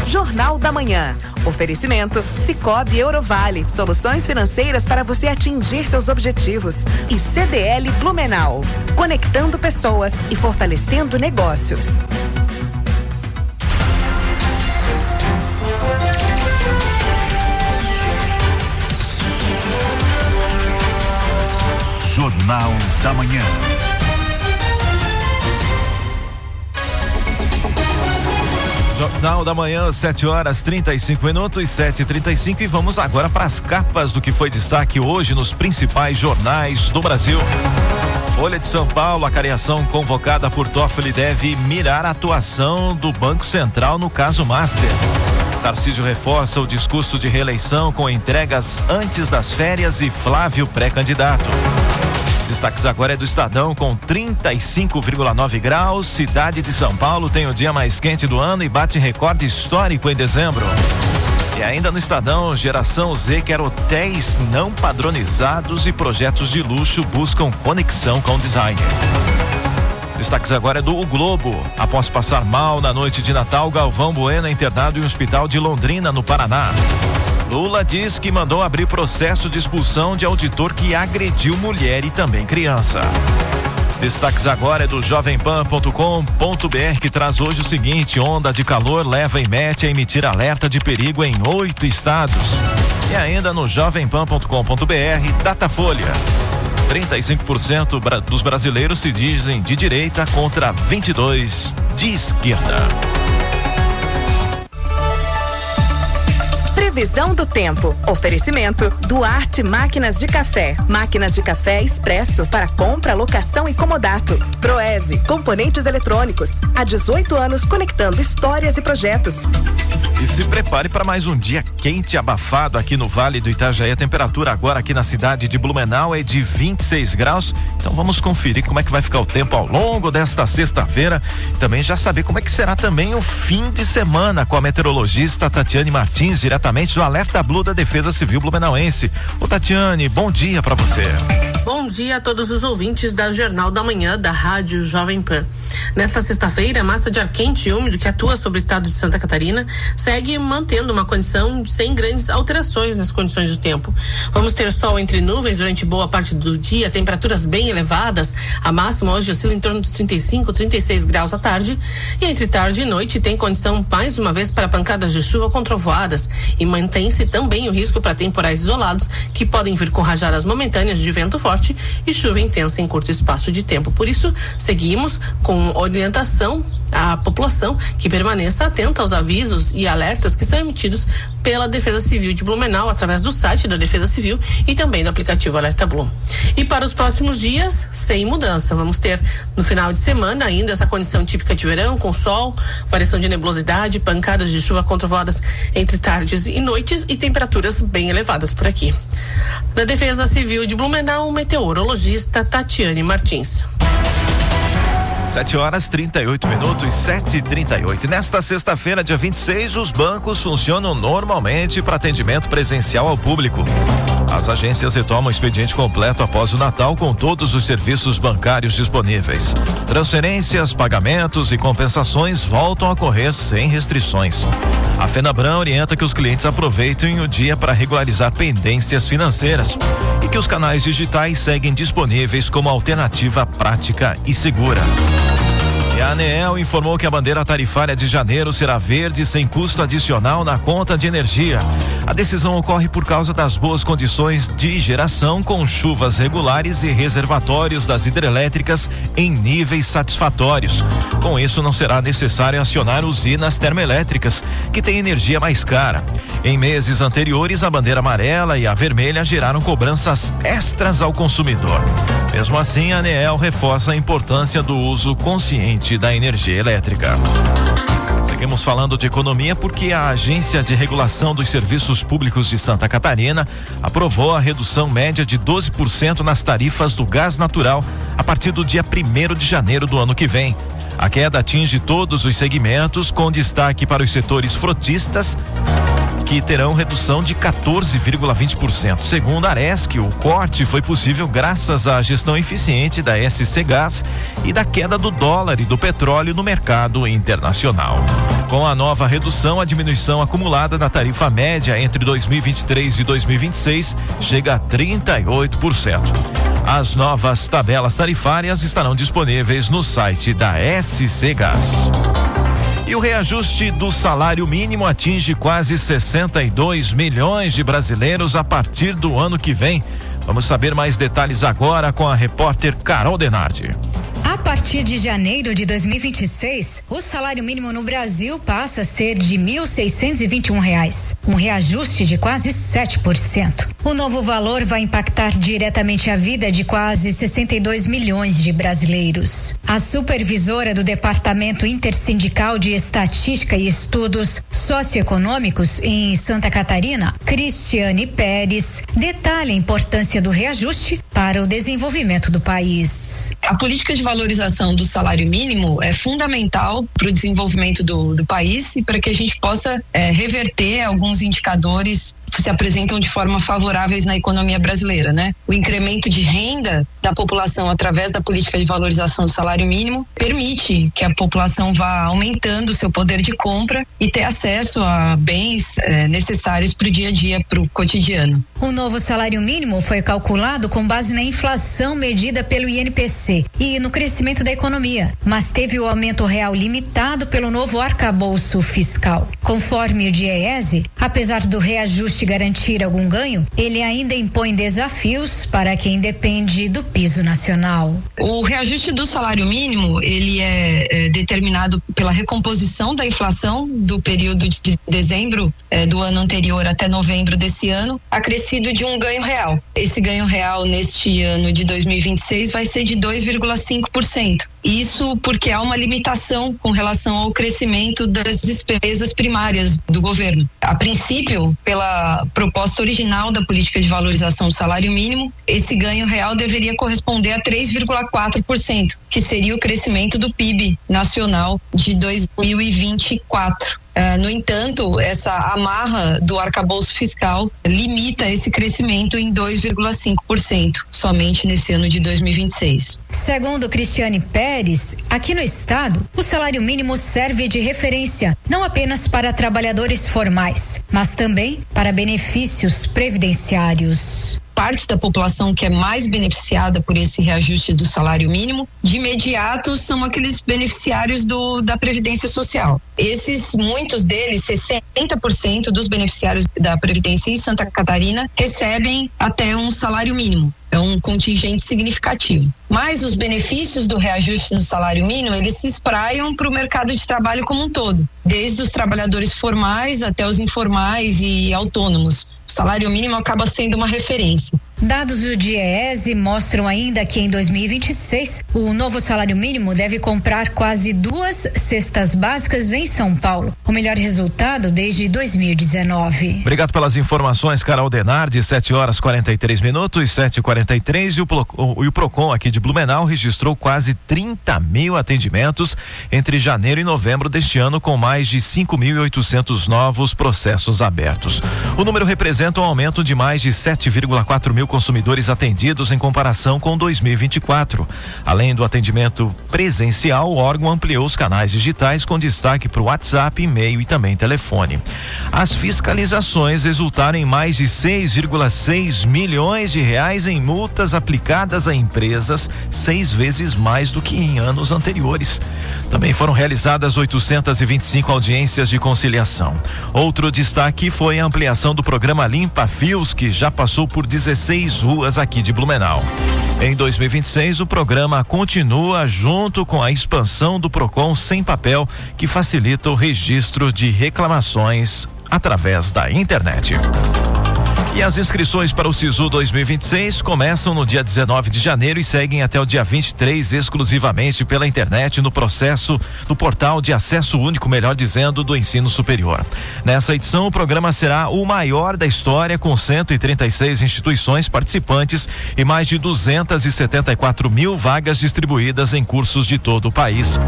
Jornal da Manhã. Oferecimento Sicoob Eurovale. Soluções financeiras para você atingir seus objetivos. E CDL Blumenau. Conectando pessoas e fortalecendo negócios. Jornal da Manhã. Jornal da Manhã, 7h35, 7h35, e vamos agora para as capas do que foi destaque hoje nos principais jornais do Brasil. Folha de São Paulo, a cariação convocada por Toffoli deve mirar a atuação do Banco Central no caso Master. Tarcísio reforça o discurso de reeleição com entregas antes das férias e Flávio pré-candidato. Destaques agora é do Estadão com 35,9 graus. Cidade de São Paulo tem o dia mais quente do ano e bate recorde histórico em dezembro. E ainda no Estadão, Geração Z quer hotéis não padronizados e projetos de luxo buscam conexão com o designer. Destaques agora é do O Globo. Após passar mal na noite de Natal, Galvão Bueno é internado em um hospital de Londrina, no Paraná. Lula diz que mandou abrir processo de expulsão de auditor que agrediu mulher e também criança. Destaques agora é do jovempan.com.br, que traz hoje o seguinte: onda de calor leva IMET a emitir alerta de perigo em 8 estados. E ainda no jovempan.com.br, Datafolha. 35% dos brasileiros se dizem de direita contra 22% de esquerda. Previsão do tempo. Oferecimento Duarte Máquinas de Café. Máquinas de café expresso para compra, locação e comodato. Proese, componentes eletrônicos. Há 18 anos conectando histórias e projetos. E se prepare para mais um dia quente e abafado aqui no Vale do Itajaí. A temperatura agora aqui na cidade de Blumenau é de 26 graus. Então vamos conferir como é que vai ficar o tempo ao longo desta sexta-feira. Também já saber como é que será também o fim de semana com a meteorologista Tatiane Martins, diretamente do Alerta Blue da Defesa Civil Blumenauense. Ô Tatiane, bom dia para você. Bom dia a todos os ouvintes da Jornal da Manhã da Rádio Jovem Pan. Nesta sexta-feira, a massa de ar quente e úmido que atua sobre o estado de Santa Catarina segue mantendo uma condição sem grandes alterações nas condições do tempo. Vamos ter sol entre nuvens durante boa parte do dia, temperaturas bem elevadas. A máxima hoje oscila em torno dos 35, 36 graus à tarde, e entre tarde e noite tem condição mais uma vez para pancadas de chuva com trovoadas, e mantém-se também o risco para temporais isolados que podem vir com rajadas momentâneas de vento forte e chuva intensa em curto espaço de tempo. Por isso, seguimos com orientação à população que permaneça atenta aos avisos e alertas que são emitidos pela Defesa Civil de Blumenau através do site da Defesa Civil e também do aplicativo Alerta Blue. E para os próximos dias, sem mudança, vamos ter no final de semana ainda essa condição típica de verão, com sol, variação de nebulosidade, pancadas de chuva com trovoadas entre tardes e noites e temperaturas bem elevadas por aqui. Da Defesa Civil de Blumenau, o meteorologista Tatiane Martins. 7h38, 7h38. Nesta sexta-feira, dia 26, os bancos funcionam normalmente para atendimento presencial ao público. As agências retomam o expediente completo após o Natal, com todos os serviços bancários disponíveis. Transferências, pagamentos e compensações voltam a ocorrer sem restrições. A Fenabran orienta que os clientes aproveitem o dia para regularizar pendências financeiras e que os canais digitais seguem disponíveis como alternativa prática e segura. E a ANEEL informou que a bandeira tarifária de janeiro será verde sem custo adicional na conta de energia. A decisão ocorre por causa das boas condições de geração, com chuvas regulares e reservatórios das hidrelétricas em níveis satisfatórios. Com isso, não será necessário acionar usinas termoelétricas, que têm energia mais cara. Em meses anteriores, a bandeira amarela e a vermelha geraram cobranças extras ao consumidor. Mesmo assim, a ANEEL reforça a importância do uso consciente da energia elétrica. Seguimos falando de economia porque a Agência de Regulação dos Serviços Públicos de Santa Catarina aprovou a redução média de 12% nas tarifas do gás natural a partir do dia 1º de janeiro do ano que vem. A queda atinge todos os segmentos, com destaque para os setores frotistas, que terão redução de 14,20%. Segundo a Aresc, o corte foi possível graças à gestão eficiente da SC Gás e da queda do dólar e do petróleo no mercado internacional. Com a nova redução, a diminuição acumulada da tarifa média entre 2023 e 2026 chega a 38%. As novas tabelas tarifárias estarão disponíveis no site da SC Gás. E o reajuste do salário mínimo atinge quase 62 milhões de brasileiros a partir do ano que vem. Vamos saber mais detalhes agora com a repórter Carol Denardi. A partir de janeiro de 2026, o salário mínimo no Brasil passa a ser de R$ 1.621, um reajuste de quase 7%. O novo valor vai impactar diretamente a vida de quase 62 milhões de brasileiros. A supervisora do Departamento Intersindical de Estatística e Estudos Socioeconômicos em Santa Catarina, Cristiane Pérez, detalha a importância do reajuste para o desenvolvimento do país. A política de valorização do salário mínimo é fundamental para o desenvolvimento do país e para que a gente possa reverter alguns indicadores que se apresentam de forma favoráveis na economia brasileira, né? O incremento de renda da população através da política de valorização do salário mínimo permite que a população vá aumentando o seu poder de compra e ter acesso a bens necessários para o dia a dia, para o cotidiano. O novo salário mínimo foi calculado com base na inflação medida pelo INPC e no crescimento da economia, mas teve o aumento real limitado pelo novo arcabouço fiscal. Conforme o DIEESE, apesar do reajuste garantir algum ganho, ele ainda impõe desafios para quem depende do piso nacional. O reajuste do salário mínimo, ele é determinado pela recomposição da inflação do período de dezembro do ano anterior até novembro desse ano, acrescido de um ganho real. Esse ganho real neste ano de 2026 vai ser de 2,5%. Isso porque há uma limitação com relação ao crescimento das despesas primárias do governo. A princípio, pela proposta original da política de valorização do salário mínimo, esse ganho real deveria corresponder a 3,4%, que seria o crescimento do PIB nacional de 2024. No entanto, essa amarra do arcabouço fiscal limita esse crescimento em 2,5% somente nesse ano de 2026. Segundo Cristiane Pérez, aqui no estado, o salário mínimo serve de referência não apenas para trabalhadores formais, mas também para benefícios previdenciários. Parte da população que é mais beneficiada por esse reajuste do salário mínimo, de imediato são aqueles beneficiários da Previdência Social. Muitos deles, 60% dos beneficiários da Previdência em Santa Catarina, recebem até um salário mínimo. É um contingente significativo. Mas os benefícios do reajuste do salário mínimo, eles se espraiam para o mercado de trabalho como um todo, desde os trabalhadores formais até os informais e autônomos. O salário mínimo acaba sendo uma referência. Dados do DIEESE mostram ainda que em 2026 o novo salário mínimo deve comprar quase 2 cestas básicas em São Paulo, o melhor resultado desde 2019. Obrigado pelas informações, Carol Denardi. 7h43, 7h43, e o Procon aqui de Blumenau registrou quase 30 mil atendimentos entre janeiro e novembro deste ano, com mais de 5.800 novos processos abertos. O número representa um aumento de mais de 7,4 mil consumidores atendidos em comparação com 2024. Além do atendimento presencial, o órgão ampliou os canais digitais com destaque para o WhatsApp, e-mail e também telefone. As fiscalizações resultaram em mais de 6,6 milhões de reais em multas aplicadas a empresas, 6 vezes mais do que em anos anteriores. Também foram realizadas 825 audiências de conciliação. Outro destaque foi a ampliação do programa Limpa Fios, que já passou por 16 ruas aqui de Blumenau. Em 2026, o programa continua junto com a expansão do Procon Sem Papel, que facilita o registro de reclamações através da internet. E as inscrições para o SISU 2026 começam no dia 19 de janeiro e seguem até o dia 23 exclusivamente pela internet no portal de acesso único, melhor dizendo, do ensino superior. Nessa edição, o programa será o maior da história, com 136 instituições participantes e mais de 274 mil vagas distribuídas em cursos de todo o país.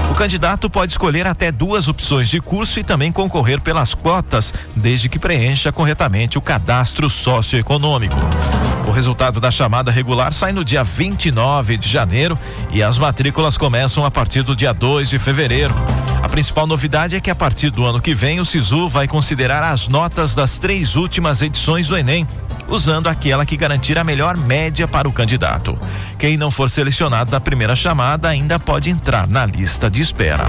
O candidato pode escolher até 2 opções de curso e também concorrer pelas cotas, desde que preencha corretamente o cadastro socioeconômico. O resultado da chamada regular sai no dia 29 de janeiro e as matrículas começam a partir do dia 2 de fevereiro. A principal novidade é que a partir do ano que vem o SISU vai considerar as notas das 3 últimas edições do Enem, usando aquela que garantir a melhor média para o candidato. Quem não for selecionado da primeira chamada ainda pode entrar na lista de espera.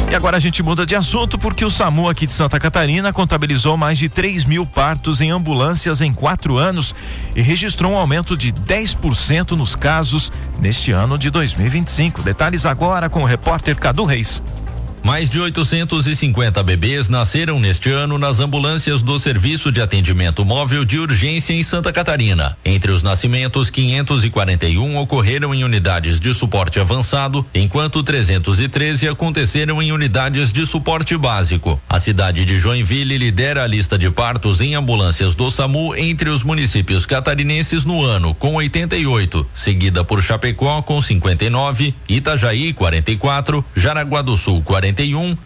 E agora a gente muda de assunto porque o SAMU aqui de Santa Catarina contabilizou mais de 3.000 partos em ambulâncias em 4 anos e registrou um aumento de 10% nos casos neste ano de 2025. Detalhes agora com o repórter Cadu Reis. Mais de 850 bebês nasceram neste ano nas ambulâncias do Serviço de Atendimento Móvel de Urgência em Santa Catarina. Entre os nascimentos, 541 ocorreram em unidades de suporte avançado, enquanto 313 aconteceram em unidades de suporte básico. A cidade de Joinville lidera a lista de partos em ambulâncias do SAMU entre os municípios catarinenses no ano, com 88, seguida por Chapecó com 59, Itajaí 44, Jaraguá do Sul 41,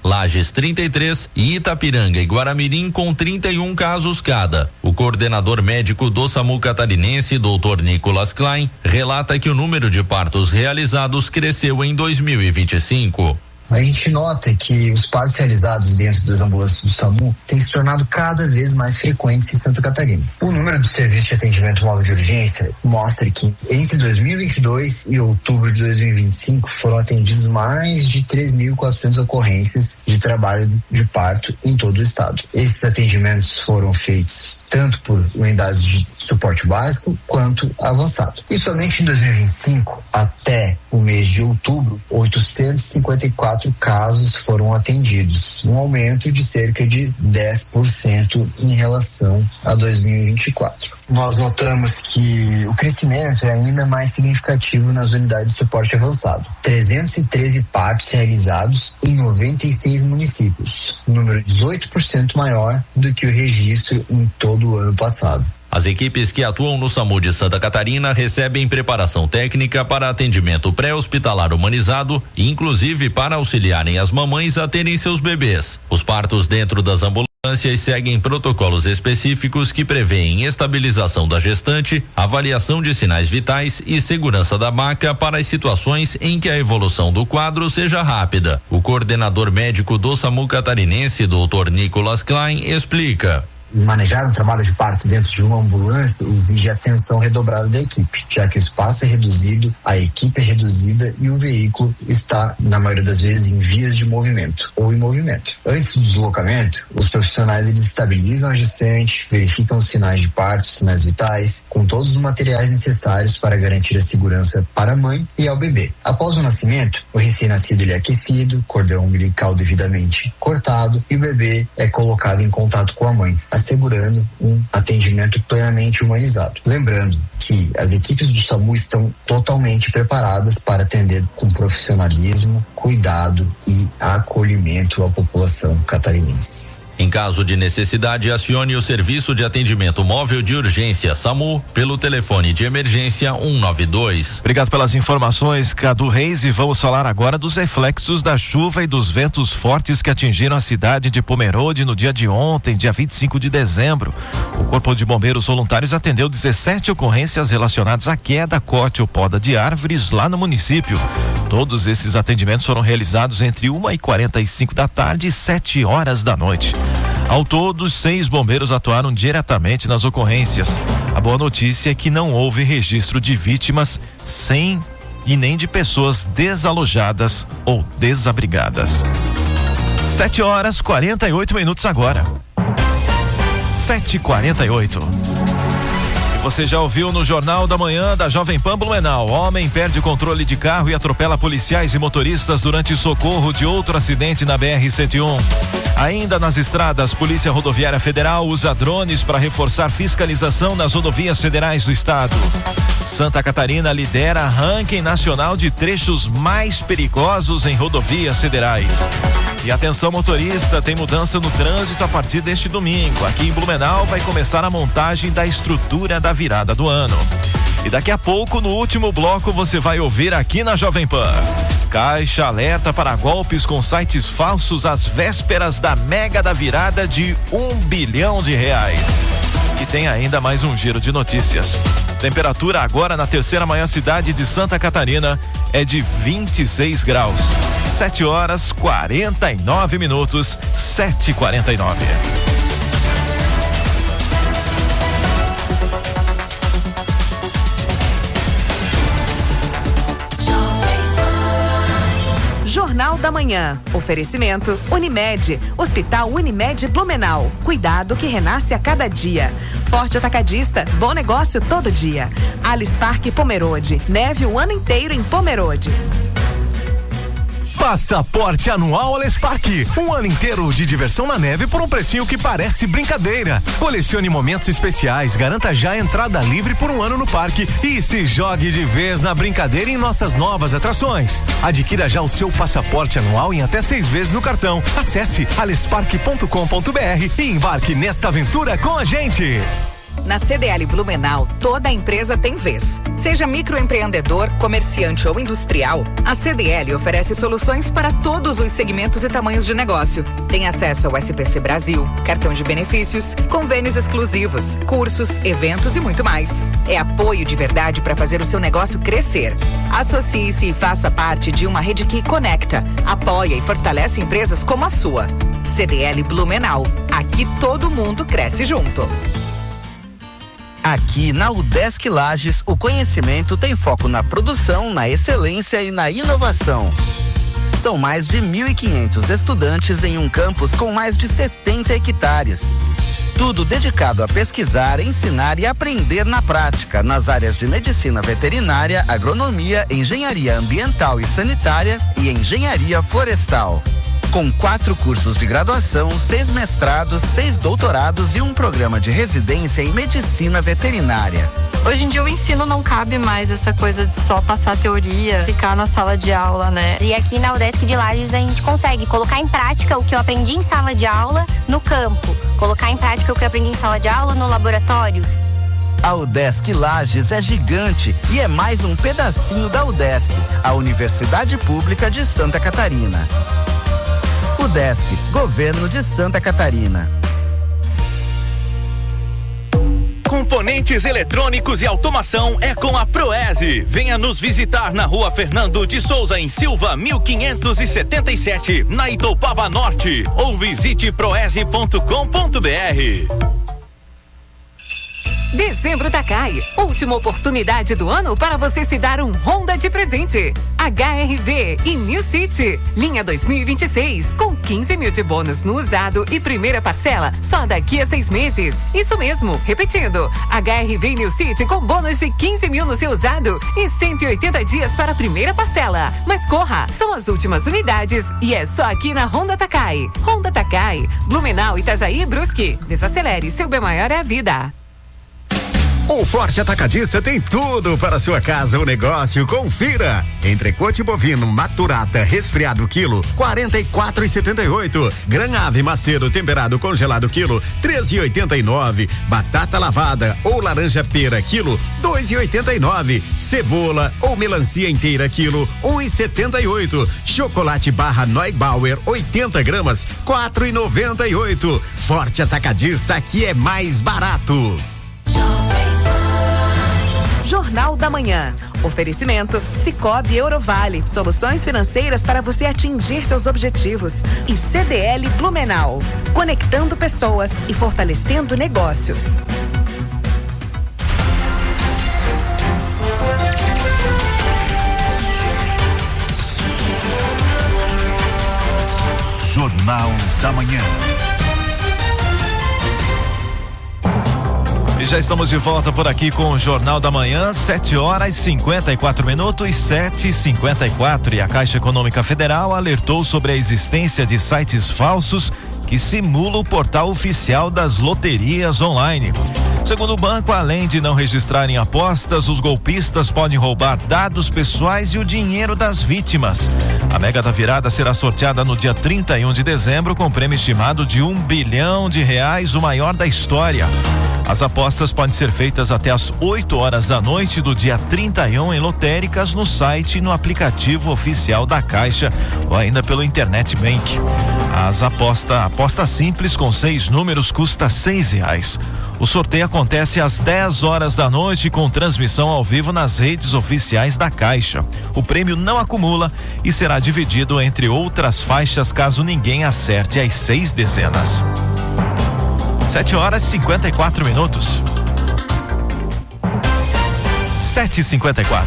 Lages 33 e Itapiranga e Guaramirim com 31 casos cada. O coordenador médico do SAMU catarinense, Dr. Nicolas Klein, relata que o número de partos realizados cresceu em 2025. A gente nota que os partos realizados dentro das ambulâncias do SAMU têm se tornado cada vez mais frequentes em Santa Catarina. O número do Serviço de Atendimento Móvel de Urgência mostra que entre 2022 e outubro de 2025 foram atendidos mais de 3.400 ocorrências de trabalho de parto em todo o estado. Esses atendimentos foram feitos tanto por unidades de suporte básico quanto avançado. E somente em 2025, até o mês de outubro, 854 casos foram atendidos, um aumento de cerca de 10% em relação a 2024. Nós notamos que o crescimento é ainda mais significativo nas unidades de suporte avançado. 313 partos realizados em 96 municípios, número 18% maior do que o registro em todo o ano passado. As equipes que atuam no SAMU de Santa Catarina recebem preparação técnica para atendimento pré-hospitalar humanizado, inclusive para auxiliarem as mamães a terem seus bebês. Os partos dentro das ambulâncias seguem protocolos específicos que prevêem estabilização da gestante, avaliação de sinais vitais e segurança da maca para as situações em que a evolução do quadro seja rápida. O coordenador médico do SAMU catarinense, Dr. Nicolas Klein, explica. Manejar um trabalho de parto dentro de uma ambulância exige atenção redobrada da equipe, já que o espaço é reduzido, a equipe é reduzida e o veículo está, na maioria das vezes, em vias de movimento ou em movimento. Antes do deslocamento, os profissionais eles estabilizam a gestante, verificam os sinais de parto, sinais vitais, com todos os materiais necessários para garantir a segurança para a mãe e ao bebê. Após o nascimento, o recém-nascido ele é aquecido, cordão umbilical devidamente cortado e o bebê é colocado em contato com a mãe, assegurando um atendimento plenamente humanizado. Lembrando que as equipes do SAMU estão totalmente preparadas para atender com profissionalismo, cuidado e acolhimento à população catarinense. Em caso de necessidade, acione o Serviço de Atendimento Móvel de Urgência SAMU pelo telefone de emergência 192. Obrigado pelas informações, Cadu Reis, e vamos falar agora dos reflexos da chuva e dos ventos fortes que atingiram a cidade de Pomerode no dia de ontem, dia 25 de dezembro. O Corpo de Bombeiros Voluntários atendeu 17 ocorrências relacionadas à queda, corte ou poda de árvores lá no município. Todos esses atendimentos foram realizados entre 1h45 da tarde e 7 horas da noite. Ao todo, 6 bombeiros atuaram diretamente nas ocorrências. A boa notícia é que não houve registro de vítimas e nem de pessoas desalojadas ou desabrigadas. 7h48 agora. 7h48. Você já ouviu no Jornal da Manhã da Jovem Pan Blumenau. Homem perde o controle de carro e atropela policiais e motoristas durante socorro de outro acidente na BR-101. Ainda nas estradas, Polícia Rodoviária Federal usa drones para reforçar fiscalização nas rodovias federais do estado. Santa Catarina lidera ranking nacional de trechos mais perigosos em rodovias federais. E atenção motorista, tem mudança no trânsito a partir deste domingo. Aqui em Blumenau vai começar a montagem da estrutura da virada do ano. E daqui a pouco, no último bloco, você vai ouvir aqui na Jovem Pan. Caixa alerta para golpes com sites falsos às vésperas da mega da virada de R$1 bilhão. E tem ainda mais um giro de notícias. Temperatura agora na terceira maior cidade de Santa Catarina é de 26 graus. 7h49, 7h49. Jornal da Manhã. Oferecimento Unimed. Hospital Unimed Blumenau. Cuidado que renasce a cada dia. Forte Atacadista. Bom negócio todo dia. Alice Parque Pomerode. Neve o ano inteiro em Pomerode. Passaporte anual Alespark. Um ano inteiro de diversão na neve por um precinho que parece brincadeira. Colecione momentos especiais, garanta já a entrada livre por um ano no parque e se jogue de vez na brincadeira em nossas novas atrações. Adquira já o seu passaporte anual em até 6 vezes no cartão. Acesse alespark.com.br e embarque nesta aventura com a gente. Na CDL Blumenau, toda empresa tem vez. Seja microempreendedor, comerciante ou industrial, a CDL oferece soluções para todos os segmentos e tamanhos de negócio. Tem acesso ao SPC Brasil, cartão de benefícios, convênios exclusivos, cursos, eventos e muito mais. É apoio de verdade para fazer o seu negócio crescer. Associe-se e faça parte de uma rede que conecta, apoia e fortalece empresas como a sua. CDL Blumenau. Aqui todo mundo cresce junto. Aqui na UDESC Lages, o conhecimento tem foco na produção, na excelência e na inovação. São mais de 1.500 estudantes em um campus com mais de 70 hectares. Tudo dedicado a pesquisar, ensinar e aprender na prática, nas áreas de medicina veterinária, agronomia, engenharia ambiental e sanitária e engenharia florestal. Com 4 cursos de graduação, 6 mestrados, 6 doutorados e um programa de residência em medicina veterinária. Hoje em dia o ensino não cabe mais essa coisa de só passar teoria, ficar na sala de aula, né? E aqui na UDESC de Lages a gente consegue colocar em prática o que eu aprendi em sala de aula no campo, colocar em prática o que eu aprendi em sala de aula no laboratório. A UDESC Lages é gigante e é mais um pedacinho da UDESC, a Universidade Pública de Santa Catarina. UDESC, Governo de Santa Catarina. Componentes eletrônicos e automação é com a Proese. Venha nos visitar na Rua Fernando de Souza, em Silva, 1577, na Itoupava Norte, ou visite proese.com.br. Dezembro da CAI, última oportunidade do ano para você se dar um Honda de presente. HRV e New City, linha 2026, com 15 mil de bônus no usado e primeira parcela só daqui a 6 meses. Isso mesmo, repetindo, HRV New City com bônus de 15 mil no seu usado e 180 dias para a primeira parcela. Mas corra, são as últimas unidades e é só aqui na Honda Takai. Honda Takai, Blumenau, Itajaí e Brusque. Desacelere, seu bem maior é a vida. O Forte Atacadista tem tudo para sua casa ou negócio. Confira. Entrecote bovino maturata resfriado quilo 44,78. Gran-ave macedo temperado congelado quilo 13,89. Batata lavada ou laranja pera quilo 2,89. Cebola ou melancia inteira quilo 1,78. Chocolate barra Neubauer 80 gramas 4,98. Forte Atacadista, aqui é mais barato. Jornal da Manhã. Oferecimento Cicobi Eurovale. Soluções financeiras para você atingir seus objetivos. E CDL Blumenau. Conectando pessoas e fortalecendo negócios. Jornal da Manhã. E já estamos de volta por aqui com o Jornal da Manhã, 7h54, 7h54. E a Caixa Econômica Federal alertou sobre a existência de sites falsos que simulam o portal oficial das loterias online. Segundo o banco, além de não registrarem apostas, os golpistas podem roubar dados pessoais e o dinheiro das vítimas. A Mega da Virada será sorteada no dia 31 de dezembro com prêmio estimado de R$1 bilhão, o maior da história. As apostas podem ser feitas até às 8 horas da noite do dia 31 em lotéricas, no site e no aplicativo oficial da Caixa ou ainda pelo Internet Bank. Aposta simples com 6 números custa R$6. O sorteio acontece às 10 horas da noite com transmissão ao vivo nas redes oficiais da Caixa. O prêmio não acumula e será dividido entre outras faixas caso ninguém acerte as 6 dezenas. 7h54. 7h54.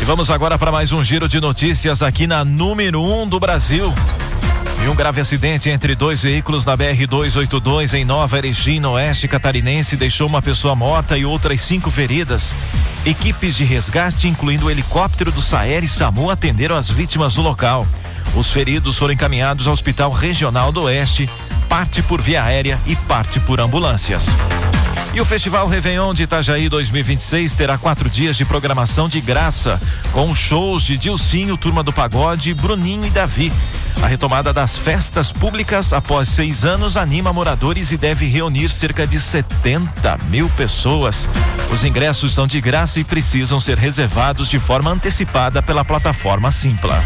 E vamos agora para mais um giro de notícias aqui na número 1 do Brasil. E um grave acidente entre dois veículos na BR-282 em Nova Erechim, no oeste catarinense, deixou uma pessoa morta e outras 5 feridas. Equipes de resgate, incluindo o helicóptero do SAER e SAMU, atenderam as vítimas no local. Os feridos foram encaminhados ao Hospital Regional do Oeste, parte por via aérea e parte por ambulâncias. E o Festival Réveillon de Itajaí 2026 terá 4 dias de programação de graça, com shows de Dilcinho, Turma do Pagode, Bruninho e Davi. A retomada das festas públicas após 6 anos anima moradores e deve reunir cerca de 70 mil pessoas. Os ingressos são de graça e precisam ser reservados de forma antecipada pela plataforma Simpla.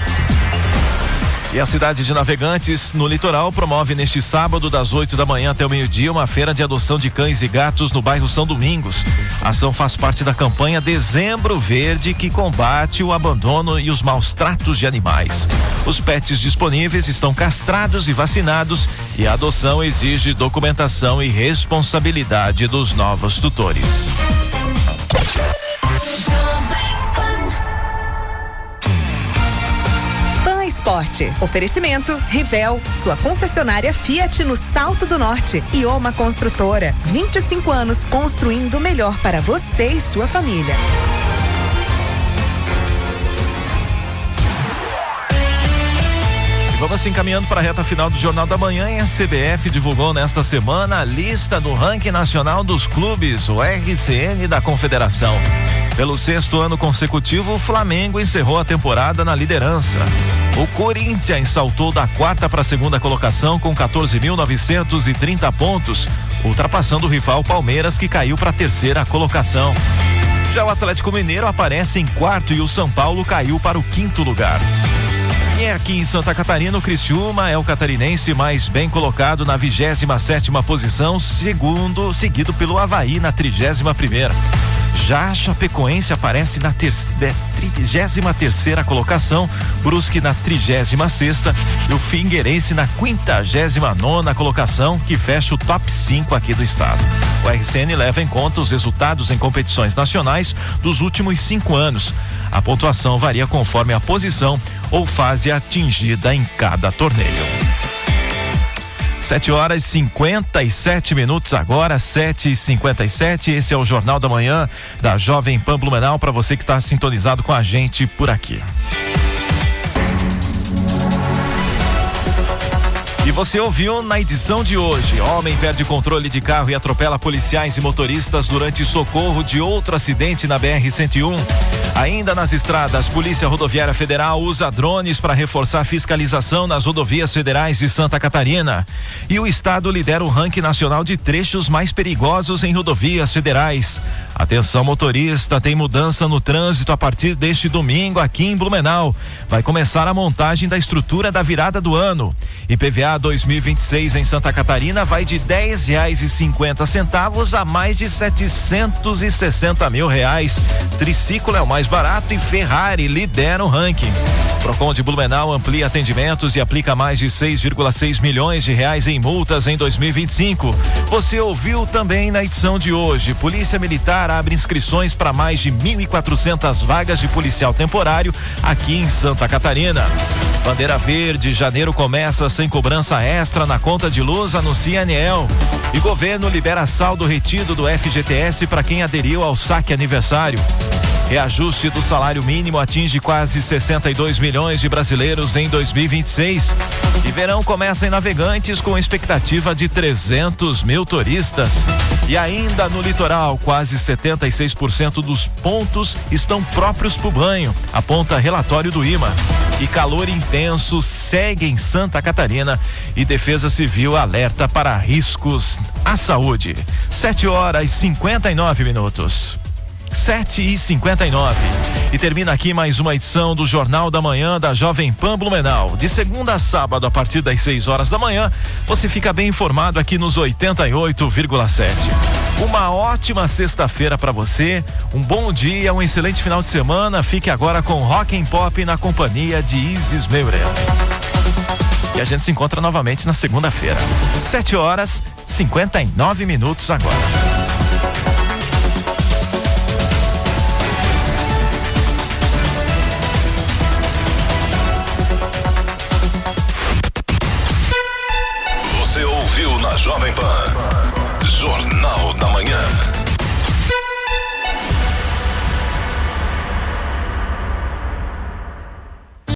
E a cidade de Navegantes, no litoral, promove neste sábado, das 8 da manhã até o meio-dia, uma feira de adoção de cães e gatos no bairro São Domingos. A ação faz parte da campanha Dezembro Verde, que combate o abandono e os maus tratos de animais. Os pets disponíveis estão castrados e vacinados, e a adoção exige documentação e responsabilidade dos novos tutores. Esporte. Oferecimento Rivel, sua concessionária Fiat no Salto do Norte. E Oma Construtora, 25 anos construindo o melhor para você e sua família. Vamos se encaminhando para a reta final do Jornal da Manhã, e a CBF divulgou nesta semana a lista do ranking nacional dos clubes, o RCN da Confederação. Pelo 6º ano consecutivo, o Flamengo encerrou a temporada na liderança. O Corinthians saltou da 4ª para a 2ª colocação com 14.930 pontos, ultrapassando o rival Palmeiras, que caiu para a 3ª colocação. Já o Atlético Mineiro aparece em 4º e o São Paulo caiu para o 5º lugar. E aqui em Santa Catarina, o Criciúma é o catarinense mais bem colocado na 27ª posição, seguido pelo Avaí na 31ª. Já a Chapecoense aparece na 33ª colocação, Brusque na 36ª e o Figueirense na 59ª colocação, que fecha o top 5 aqui do estado. O RCN leva em conta os resultados em competições nacionais dos últimos 5 anos. A pontuação varia conforme a posição ou fase atingida em cada torneio. 7h57 agora, 7h57. Esse é o Jornal da Manhã da Jovem Pan Blumenau, para você que está sintonizado com a gente por aqui. E você ouviu na edição de hoje: homem perde controle de carro e atropela policiais e motoristas durante socorro de outro acidente na BR-101. Ainda nas estradas, Polícia Rodoviária Federal usa drones para reforçar a fiscalização nas rodovias federais de Santa Catarina. E o estado lidera o ranking nacional de trechos mais perigosos em rodovias federais. Atenção, motorista, tem mudança no trânsito a partir deste domingo aqui em Blumenau. Vai começar a montagem da estrutura da virada do ano. IPVA 2026 em Santa Catarina vai de R$10,50 a mais de R$760 mil. Triciclo é o mais barato e Ferrari lidera o ranking. Procon de Blumenau amplia atendimentos e aplica mais de R$6,6 milhões em multas em 2025. Você ouviu também na edição de hoje: Polícia Militar abre inscrições para mais de 1.400 vagas de policial temporário aqui em Santa Catarina. Bandeira Verde, janeiro começa sem cobrança extra na conta de luz, anuncia Aniel. E governo libera saldo retido do FGTS para quem aderiu ao saque aniversário. Reajuste do salário mínimo atinge quase 62 milhões de brasileiros em 2026. E verão começa em Navegantes com expectativa de 300 mil turistas. E ainda no litoral, quase 76% dos pontos estão próprios para o banho, aponta relatório do IMA. E calor intenso segue em Santa Catarina e Defesa Civil alerta para riscos à saúde. 7h59. 7h59. E termina aqui mais uma edição do Jornal da Manhã da Jovem Pan Blumenau. De segunda a sábado, a partir das 6 horas da manhã, você fica bem informado aqui nos 88,7. Uma ótima sexta-feira para você, um bom dia, um excelente final de semana. Fique agora com Rock and Pop na companhia de Isis Meurel. E a gente se encontra novamente na segunda-feira. 7h59 agora.